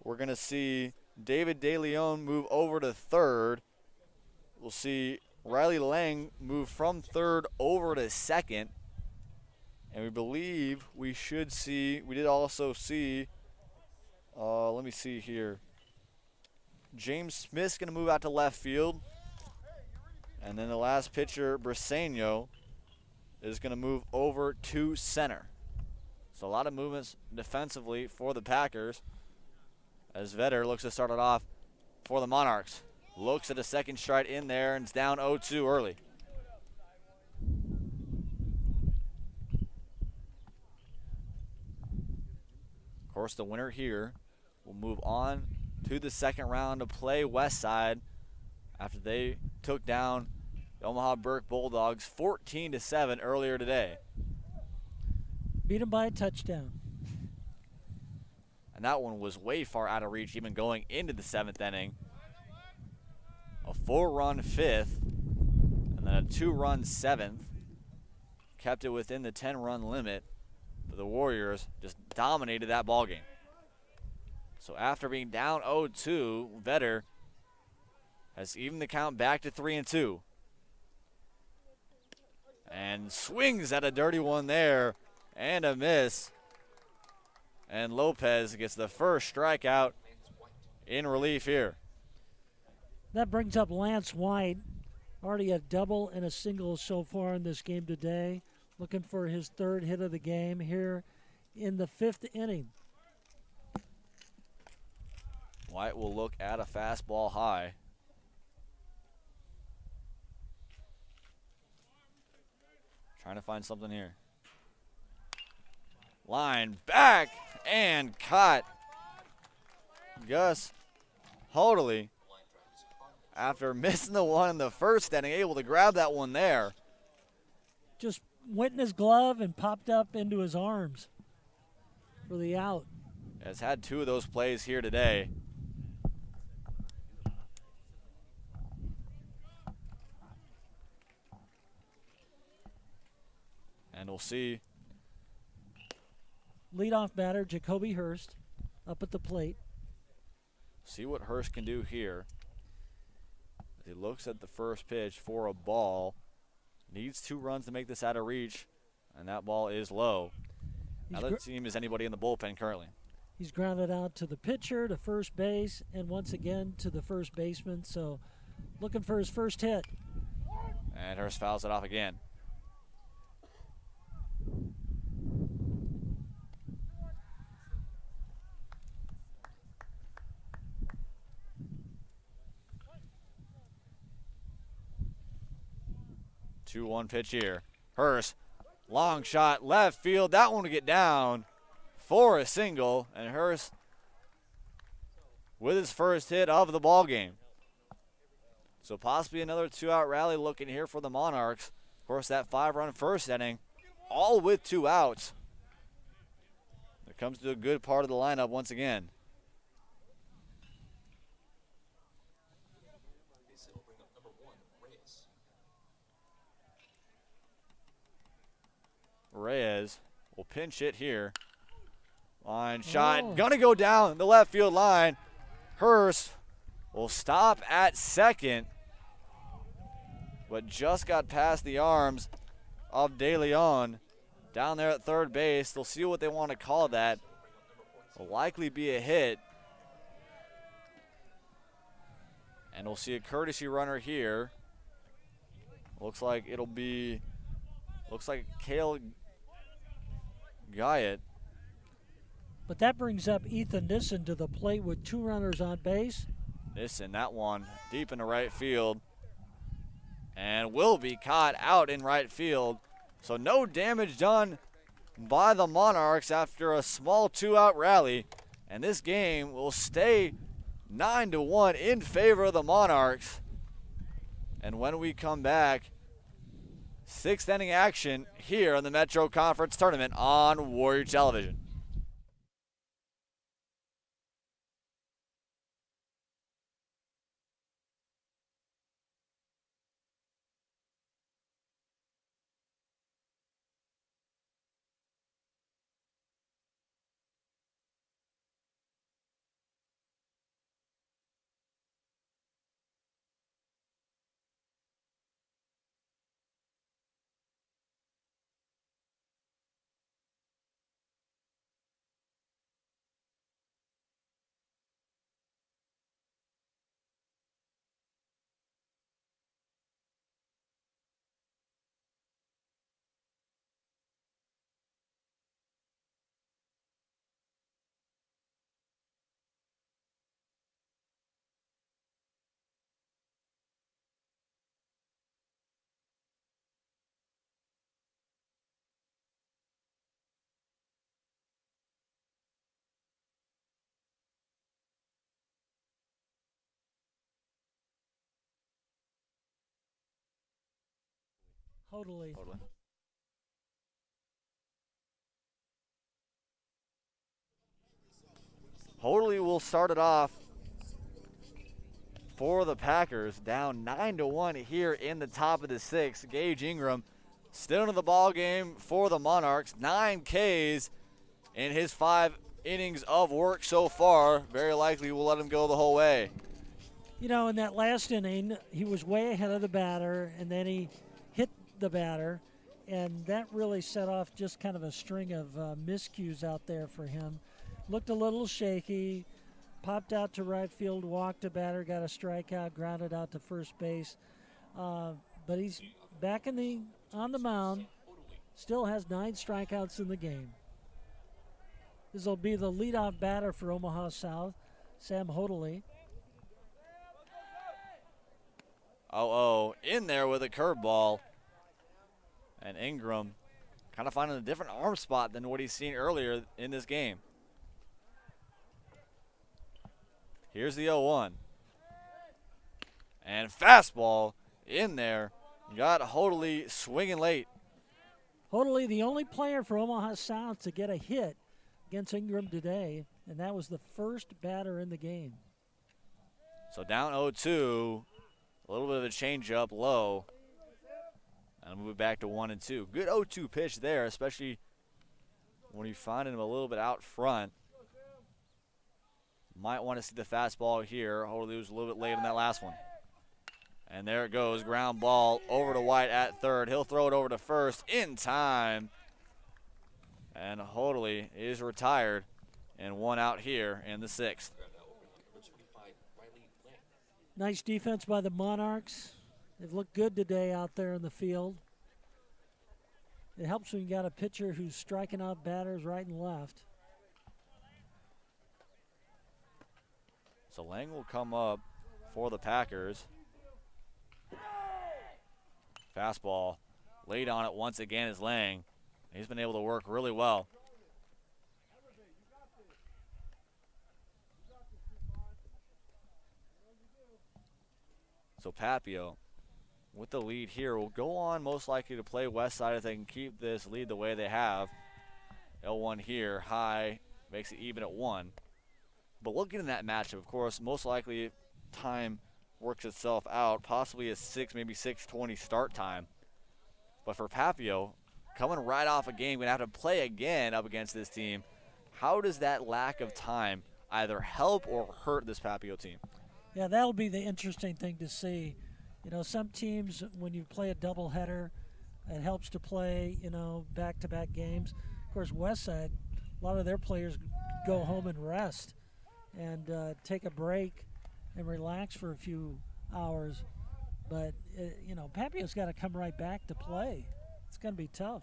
We're going to see David DeLeon move over to 3rd. We'll see Riley Lang move from 3rd over to 2nd. And we believe we did also see, let me see here. James Smith's going to move out to left field. And then the last pitcher, Briseño, is going to move over to center. So a lot of movements defensively for the Packers as Vetter looks to start it off for the Monarchs. Looks at a second strike in there and it's down 0-2 early. Of course, the winner here will move on to the 2nd round to play Westside after they took down the Omaha Burke Bulldogs 14-7 earlier today. Beat them by a touchdown. And that one was way far out of reach even going into the 7th inning. A 4-run 5th and then a 2-run 7th. Kept it within the 10-run limit, but the Warriors just dominated that ballgame. So after being down 0-2, Vetter has evened the count back to 3-2. And swings at a dirty one there and a miss. And Lopez gets the first strikeout in relief here. That brings up Lance White. Already a double and a single so far in this game today. Looking for his 3rd hit of the game here in the 5th inning. White will look at a fastball high. Trying to find something here. Line back and caught. Gus Hoderly, after missing the one in the 1st inning, able to grab that one there. Just went in his glove and popped up into his arms for the out. Has had 2 of those plays here today. And we'll see. Leadoff batter Jacoby Hurst up at the plate. See what Hurst can do here. He looks at the first pitch for a ball. Needs 2 runs to make this out of reach, and that ball is low. Now the team is anybody in the bullpen currently. He's grounded out to the pitcher, to first base, and once again to the first baseman. So looking for his first hit. And Hurst fouls it off again. Two-one pitch here. Hurst, long shot, left field. That one will get down for a single, and Hurst with his first hit of the ball game. So possibly another two-out rally looking here for the Monarchs. Of course, that 5-run first inning, all with 2 outs. It comes to a good part of the lineup once again. Reyes will pinch hit here. Line shot, gonna go down the left field line. Hurst will stop at second, but just got past the arms of De Leon down there at third base. They'll see what they want to call that. Will likely be a hit. And we'll see a courtesy runner here. Looks like Cale Guyot. But that brings up Ethan Nissen to the plate with 2 runners on base. Nissen, that one deep into right field. And will be caught out in right field. So no damage done by the Monarchs after a small 2-out rally. And this game will stay 9-1 in favor of the Monarchs. And when we come back, 6th inning action here in the Metro Conference Tournament on Warrior Television. Totally. Hoadley will start it off for the Packers, down 9-1 here in the top of the 6th. Gage Ingram still in the ball game for the Monarchs. 9 Ks in his 5 innings of work so far. Very likely we'll let him go the whole way. You know, in that last inning, he was way ahead of the batter, and then he hit the batter, and that really set off just kind of a string of miscues out there for him. Looked a little shaky, popped out to right field, walked a batter, got a strikeout, grounded out to first base. But he's back on the mound, still has 9 strikeouts in the game. This will be the leadoff batter for Omaha South, Sam Hoadley. In there with a curveball. And Ingram kind of finding a different arm spot than what he's seen earlier in this game. Here's the 0-1. And fastball in there. Got Hoadley swinging late. Hoadley, the only player for Omaha South to get a hit against Ingram today, and that was the first batter in the game. So down 0-2. A little bit of a changeup low. And move it back to 1-2. Good 0-2 pitch there, especially when you find him a little bit out front. Might want to see the fastball here. Hoadley was a little bit late on that last one. And there it goes. Ground ball over to White at third. He'll throw it over to first in time. And Hoadley is retired. And 1 out here in the 6th. Nice defense by the Monarchs. They've looked good today out there in the field. It helps when you got a pitcher who's striking out batters right and left. So Lang will come up for the Packers. Fastball laid on it once again is Lang. He's been able to work really well. So Papio, with the lead here, will go on most likely to play Westside if they can keep this lead the way they have. L1 here, high, makes it even at 1. But looking at that matchup, of course, most likely time works itself out, possibly a 6, maybe 6:20 start time. But for Papio, coming right off a game, going to have to play again up against this team. How does that lack of time either help or hurt this Papio team? Yeah, that'll be the interesting thing to see. You know, some teams, when you play a doubleheader, it helps to play, you know, back-to-back games. Of course, Westside, a lot of their players go home and rest and take a break and relax for a few hours. But, you know, Papio's got to come right back to play. It's going to be tough.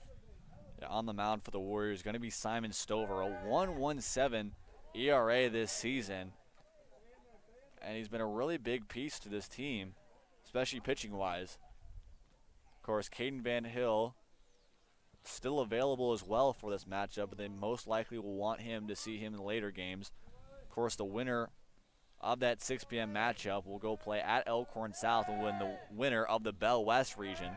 Yeah, on the mound for the Warriors, going to be Simon Stover, a 1.17 ERA this season. And he's been a really big piece to this team, especially pitching-wise. Of course, Caden Van Hill still available as well for this matchup, but they most likely will want him to see him in later games. Of course, the winner of that 6 p.m. matchup will go play at Elkhorn South and win the winner of the Bell West region.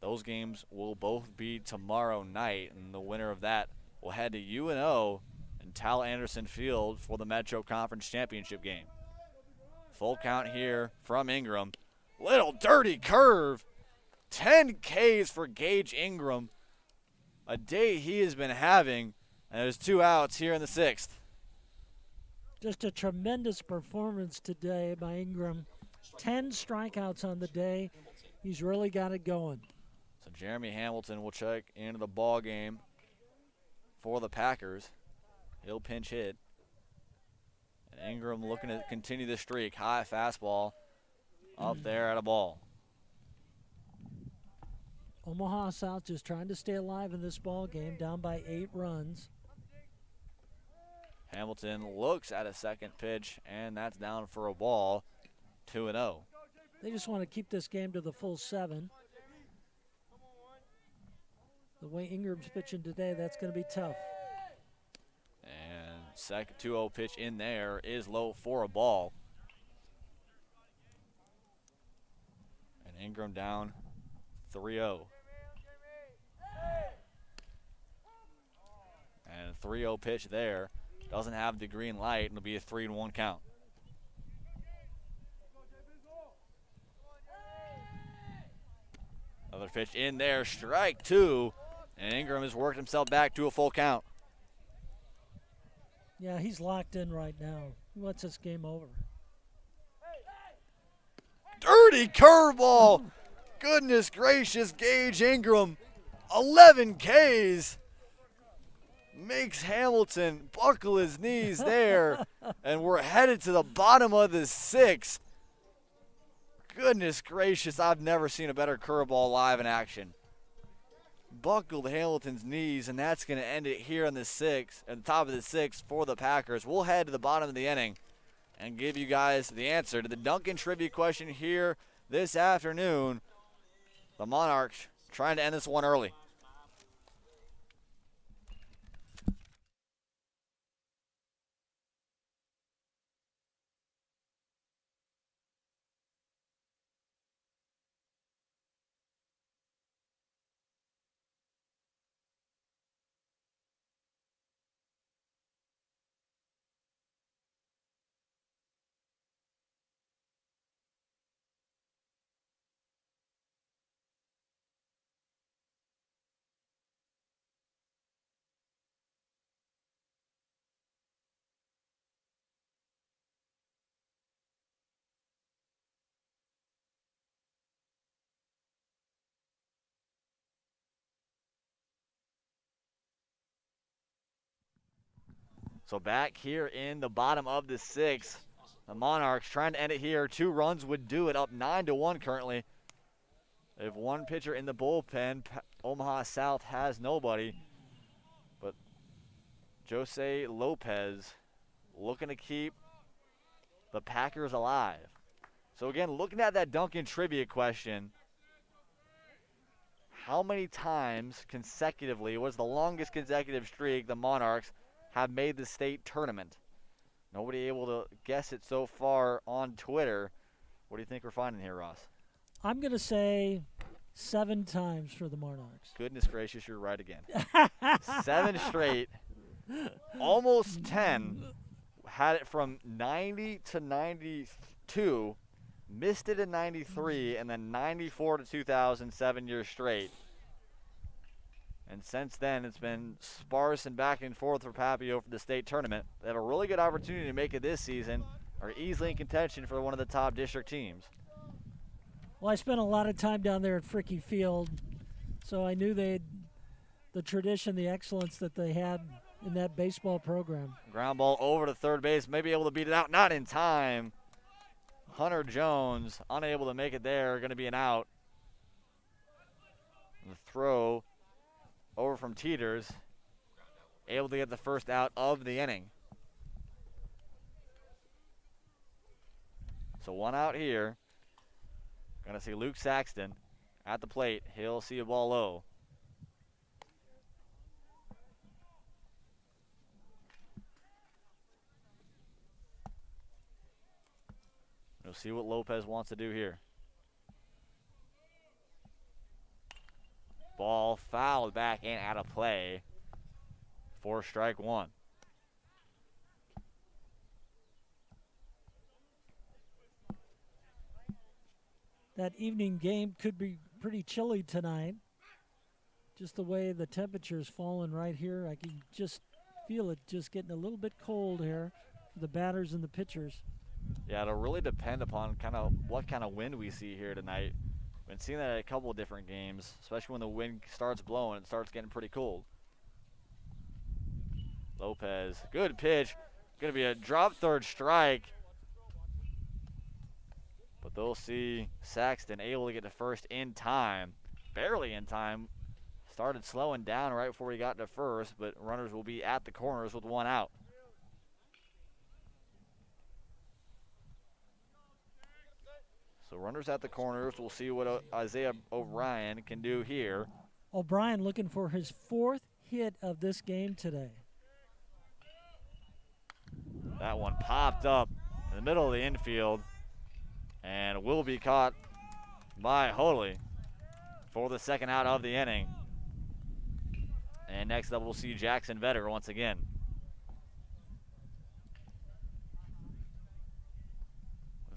Those games will both be tomorrow night, and the winner of that will head to UNO and Tal Anderson Field for the Metro Conference Championship game. Full count here from Ingram. Little dirty curve. 10 Ks for Gage Ingram. A day he has been having, and there's 2 outs here in the 6th. Just a tremendous performance today by Ingram. 10 strikeouts on the day. He's really got it going. So Jeremy Hamilton will check into the ball game for the Packers. He'll pinch hit. And Ingram looking to continue the streak. High fastball up there at a ball. Omaha South just trying to stay alive in this ball game, down by 8 runs. Hamilton looks at a second pitch, and that's down for a ball. 2-0. They just want to keep this game to the full 7. The way Ingram's pitching today, that's going to be tough. And second 2-0 pitch in there is low for a ball. And Ingram down 3-0. And a 3-0 pitch there. Doesn't have the green light. It'll be a 3-1 count. Another pitch in there. Strike 2. And Ingram has worked himself back to a full count. Yeah, he's locked in right now. He wants this game over. Dirty curveball. Goodness gracious, Gage Ingram. 11 Ks. Makes Hamilton buckle his knees there. And we're headed to the bottom of the 6th. Goodness gracious, I've never seen a better curveball live in action. Buckled Hamilton's knees, and that's going to end it here on the 6th, at the top of the 6th for the Packers. We'll head to the bottom of the inning and give you guys the answer to the Duncan trivia question here this afternoon. The Monarchs trying to end this one early. So back here in the bottom of the 6th, The Monarchs trying to end it here. 2 runs would do it, up 9-1 currently. They have 1 pitcher in the bullpen. Omaha South has nobody. But Jose Lopez looking to keep the Packers alive. So again, looking at that Duncan trivia question, how many times consecutively was the longest consecutive streak the Monarchs have made the state tournament? Nobody able to guess it so far on Twitter. What do you think we're finding here, Ross? I'm going to say 7 times for the Monarchs. Goodness gracious, you're right again. 7 straight, almost 10. Had it from 90 to 92, missed it in 93, and then 94 to 2000, 7 years straight. And since then, it's been sparse and back and forth for Papio for the state tournament. They have a really good opportunity to make it this season, are easily in contention for one of the top district teams. Well, I spent a lot of time down there at Fricky Field, so I knew the tradition, the excellence that they had in that baseball program. Ground ball over to third base, maybe able to beat it out, not in time. Hunter Jones unable to make it there, going to be an out. The throw over from Teeters, able to get the first out of the inning. So 1 out here. Going to see Luke Saxton at the plate. He'll see a ball low. We'll see what Lopez wants to do here. Ball fouled back and out of play for strike 1. That evening game could be pretty chilly tonight. Just the way the temperature's fallen right here. I can just feel it just getting a little bit cold here for the batters and the pitchers. Yeah, it'll really depend upon what kind of wind we see here tonight. Been seeing that at a couple of different games, especially when the wind starts blowing. It starts getting pretty cold. Lopez, good pitch. Going to be a drop third strike. But they'll see Saxton able to get to first in time. Barely in time. Started slowing down right before he got to first, but runners will be at the corners with 1 out. So runners at the corners. We'll see what Isaiah O'Brien can do here. O'Brien looking for his 4th hit of this game today. That one popped up in the middle of the infield and will be caught by Hoadley for the 2nd out of the inning. And next up, we'll see Jackson Vetter once again.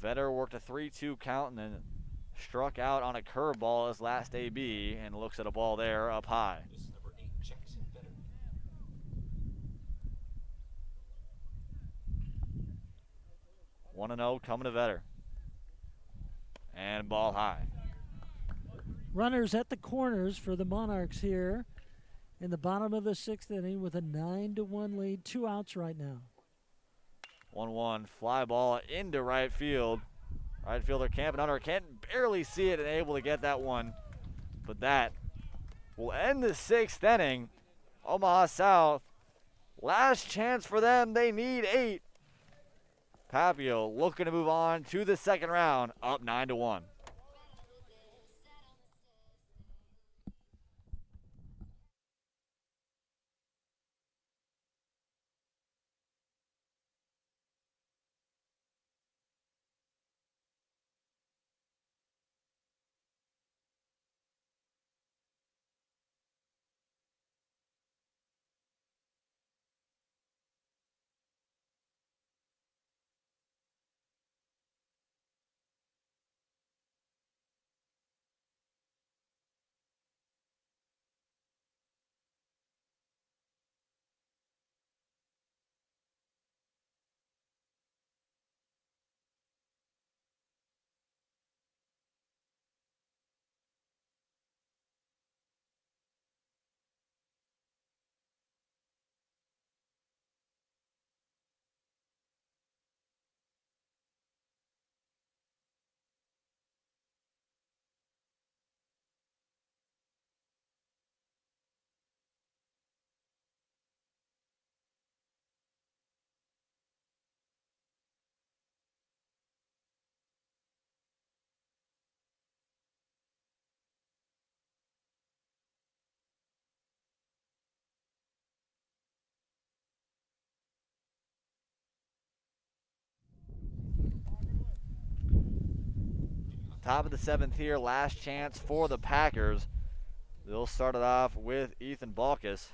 Vetter worked a 3-2 count and then struck out on a curveball his last AB and looks at a ball there up high. This is number 8, Jackson Vetter. 1-0 coming to Vetter. And ball high. Runners at the corners for the Monarchs here in the bottom of the 6th inning with a 9-1 lead. 2 outs right now. 1-1 fly ball into right field. Right fielder camping under. Can't barely see it and able to get that one. But that will end the 6th inning. Omaha South, last chance for them. They need 8. Papio looking to move on to the 2nd round, up 9-1. Top of the 7th here, last chance for the Packers. They'll start it off with Ethan Balkus.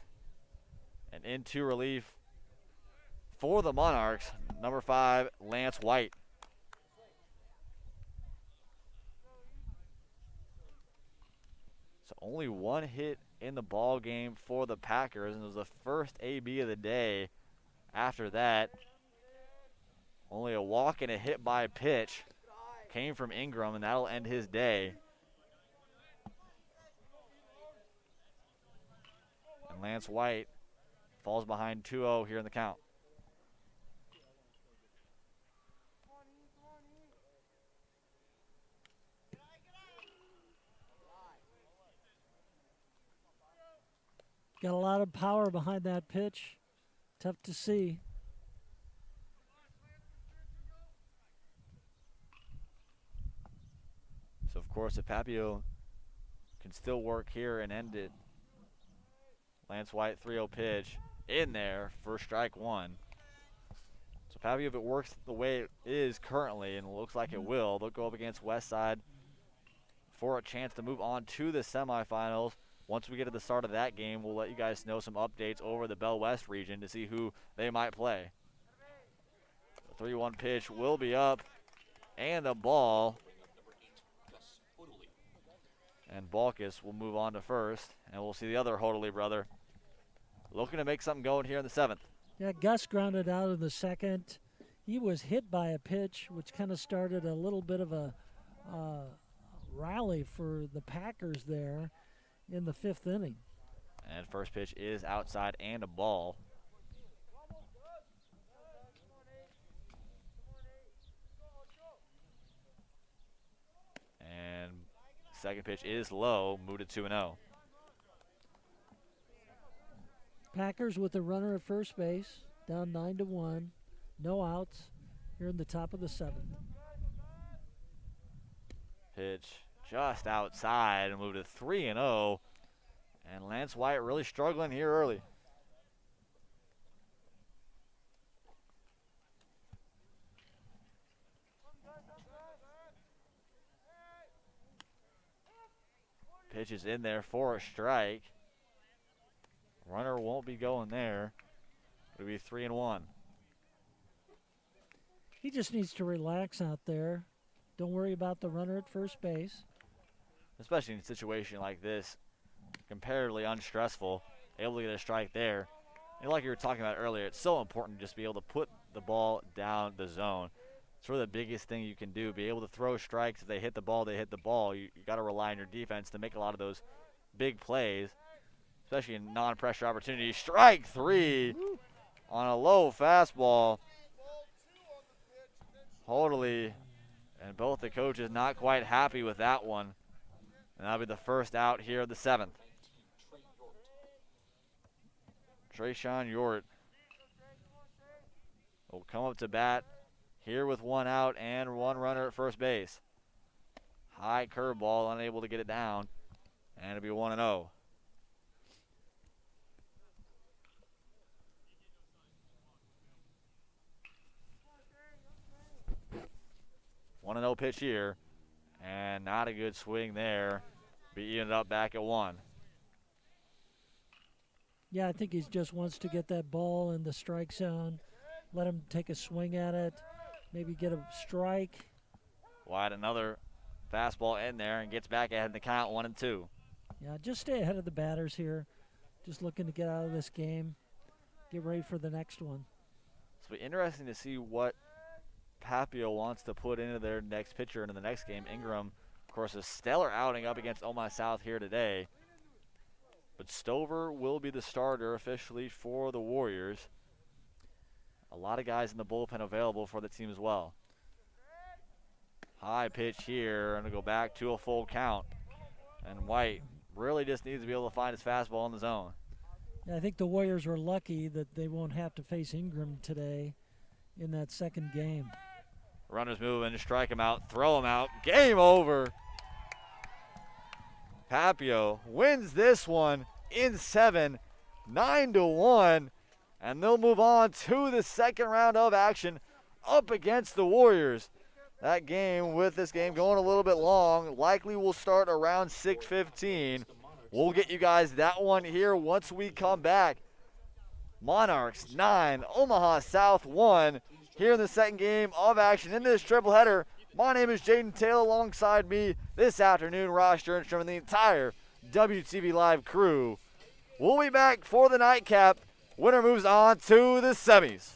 And into relief for the Monarchs, number 5, Lance White. So only one hit in the ball game for the Packers, and it was the first AB of the day. After that, only a walk and a hit by pitch came from Ingram, and that'll end his day. And Lance White falls behind 2-0 here in the count. Got a lot of power behind that pitch. Tough to see. So, of course, if Papio can still work here and end it, Lance White 3-0 pitch in there for strike 1. So Papio, if it works the way it is currently, and it looks like it will, they'll go up against Westside for a chance to move on to the semifinals. Once we get to the start of that game, we'll let you guys know some updates over the Bell West region to see who they might play. The 3-1 pitch will be up, and a ball. And Balkus will move on to first, and we'll see the other Hodley brother looking to make something going here in the 7th. Yeah, Gus grounded out in the 2nd. He was hit by a pitch, which kind of started a little bit of a rally for the Packers there in the 5th inning. And first pitch is outside and a ball. And second pitch is low, moved to 2-0. Packers with a runner at first base, down 9-1, no outs here in the top of the 7th. Pitch just outside and moved to 3-0. And Lance White really struggling here early. Pitch is in there for a strike. Runner won't be going there. It'll be 3-1. He just needs to relax out there. Don't worry about the runner at first base. Especially in a situation like this, comparatively unstressful, able to get a strike there. And like you were talking about earlier, it's so important to just be able to put the ball down the zone. It's really the biggest thing you can do, be able to throw strikes. If they hit the ball, they hit the ball. You got to rely on your defense to make a lot of those big plays, especially in non-pressure opportunities. Strike 3 on a low fastball. Hodley and both the coaches not quite happy with that one. And that'll be the first out here of the 7th. Trayshawn Yort will come up to bat here with 1 out and 1 runner at first base. High curveball, unable to get it down, and it'll be 1-0. One 1-0 pitch here, and not a good swing there. Be evened up back at 1. Yeah, I think he just wants to get that ball in the strike zone, let him take a swing at it, maybe get a strike. Wide, another fastball in there, and gets back ahead in the count, 1-2. Yeah, just stay ahead of the batters here. Just looking to get out of this game, get ready for the next one. So it'll be interesting to see what Papio wants to put into their next pitcher into the next game. Ingram, of course, a stellar outing up against Omaha South here today. But Stover will be the starter officially for the Warriors. A lot of guys in the bullpen available for the team as well. High pitch here, and to go back to a full count. And White really just needs to be able to find his fastball in the zone. Yeah, I think the Warriors were lucky that they won't have to face Ingram today in that second game. Runners move in to strike him out, throw him out. Game over. Papio wins this one in 7, 9-1, and they'll move on to the second round of action up against the Warriors. that game with this game going a little bit long. Likely will start around 6:15. We'll get you guys that one here once we come back. Monarchs 9, Omaha South 1 here in the second game of action in this triple-header. My name is Jaden Taylor. Alongside me this afternoon, Ross Jernstrom and the entire WTV Live crew. We'll be back for the nightcap. Winner moves on to the semis.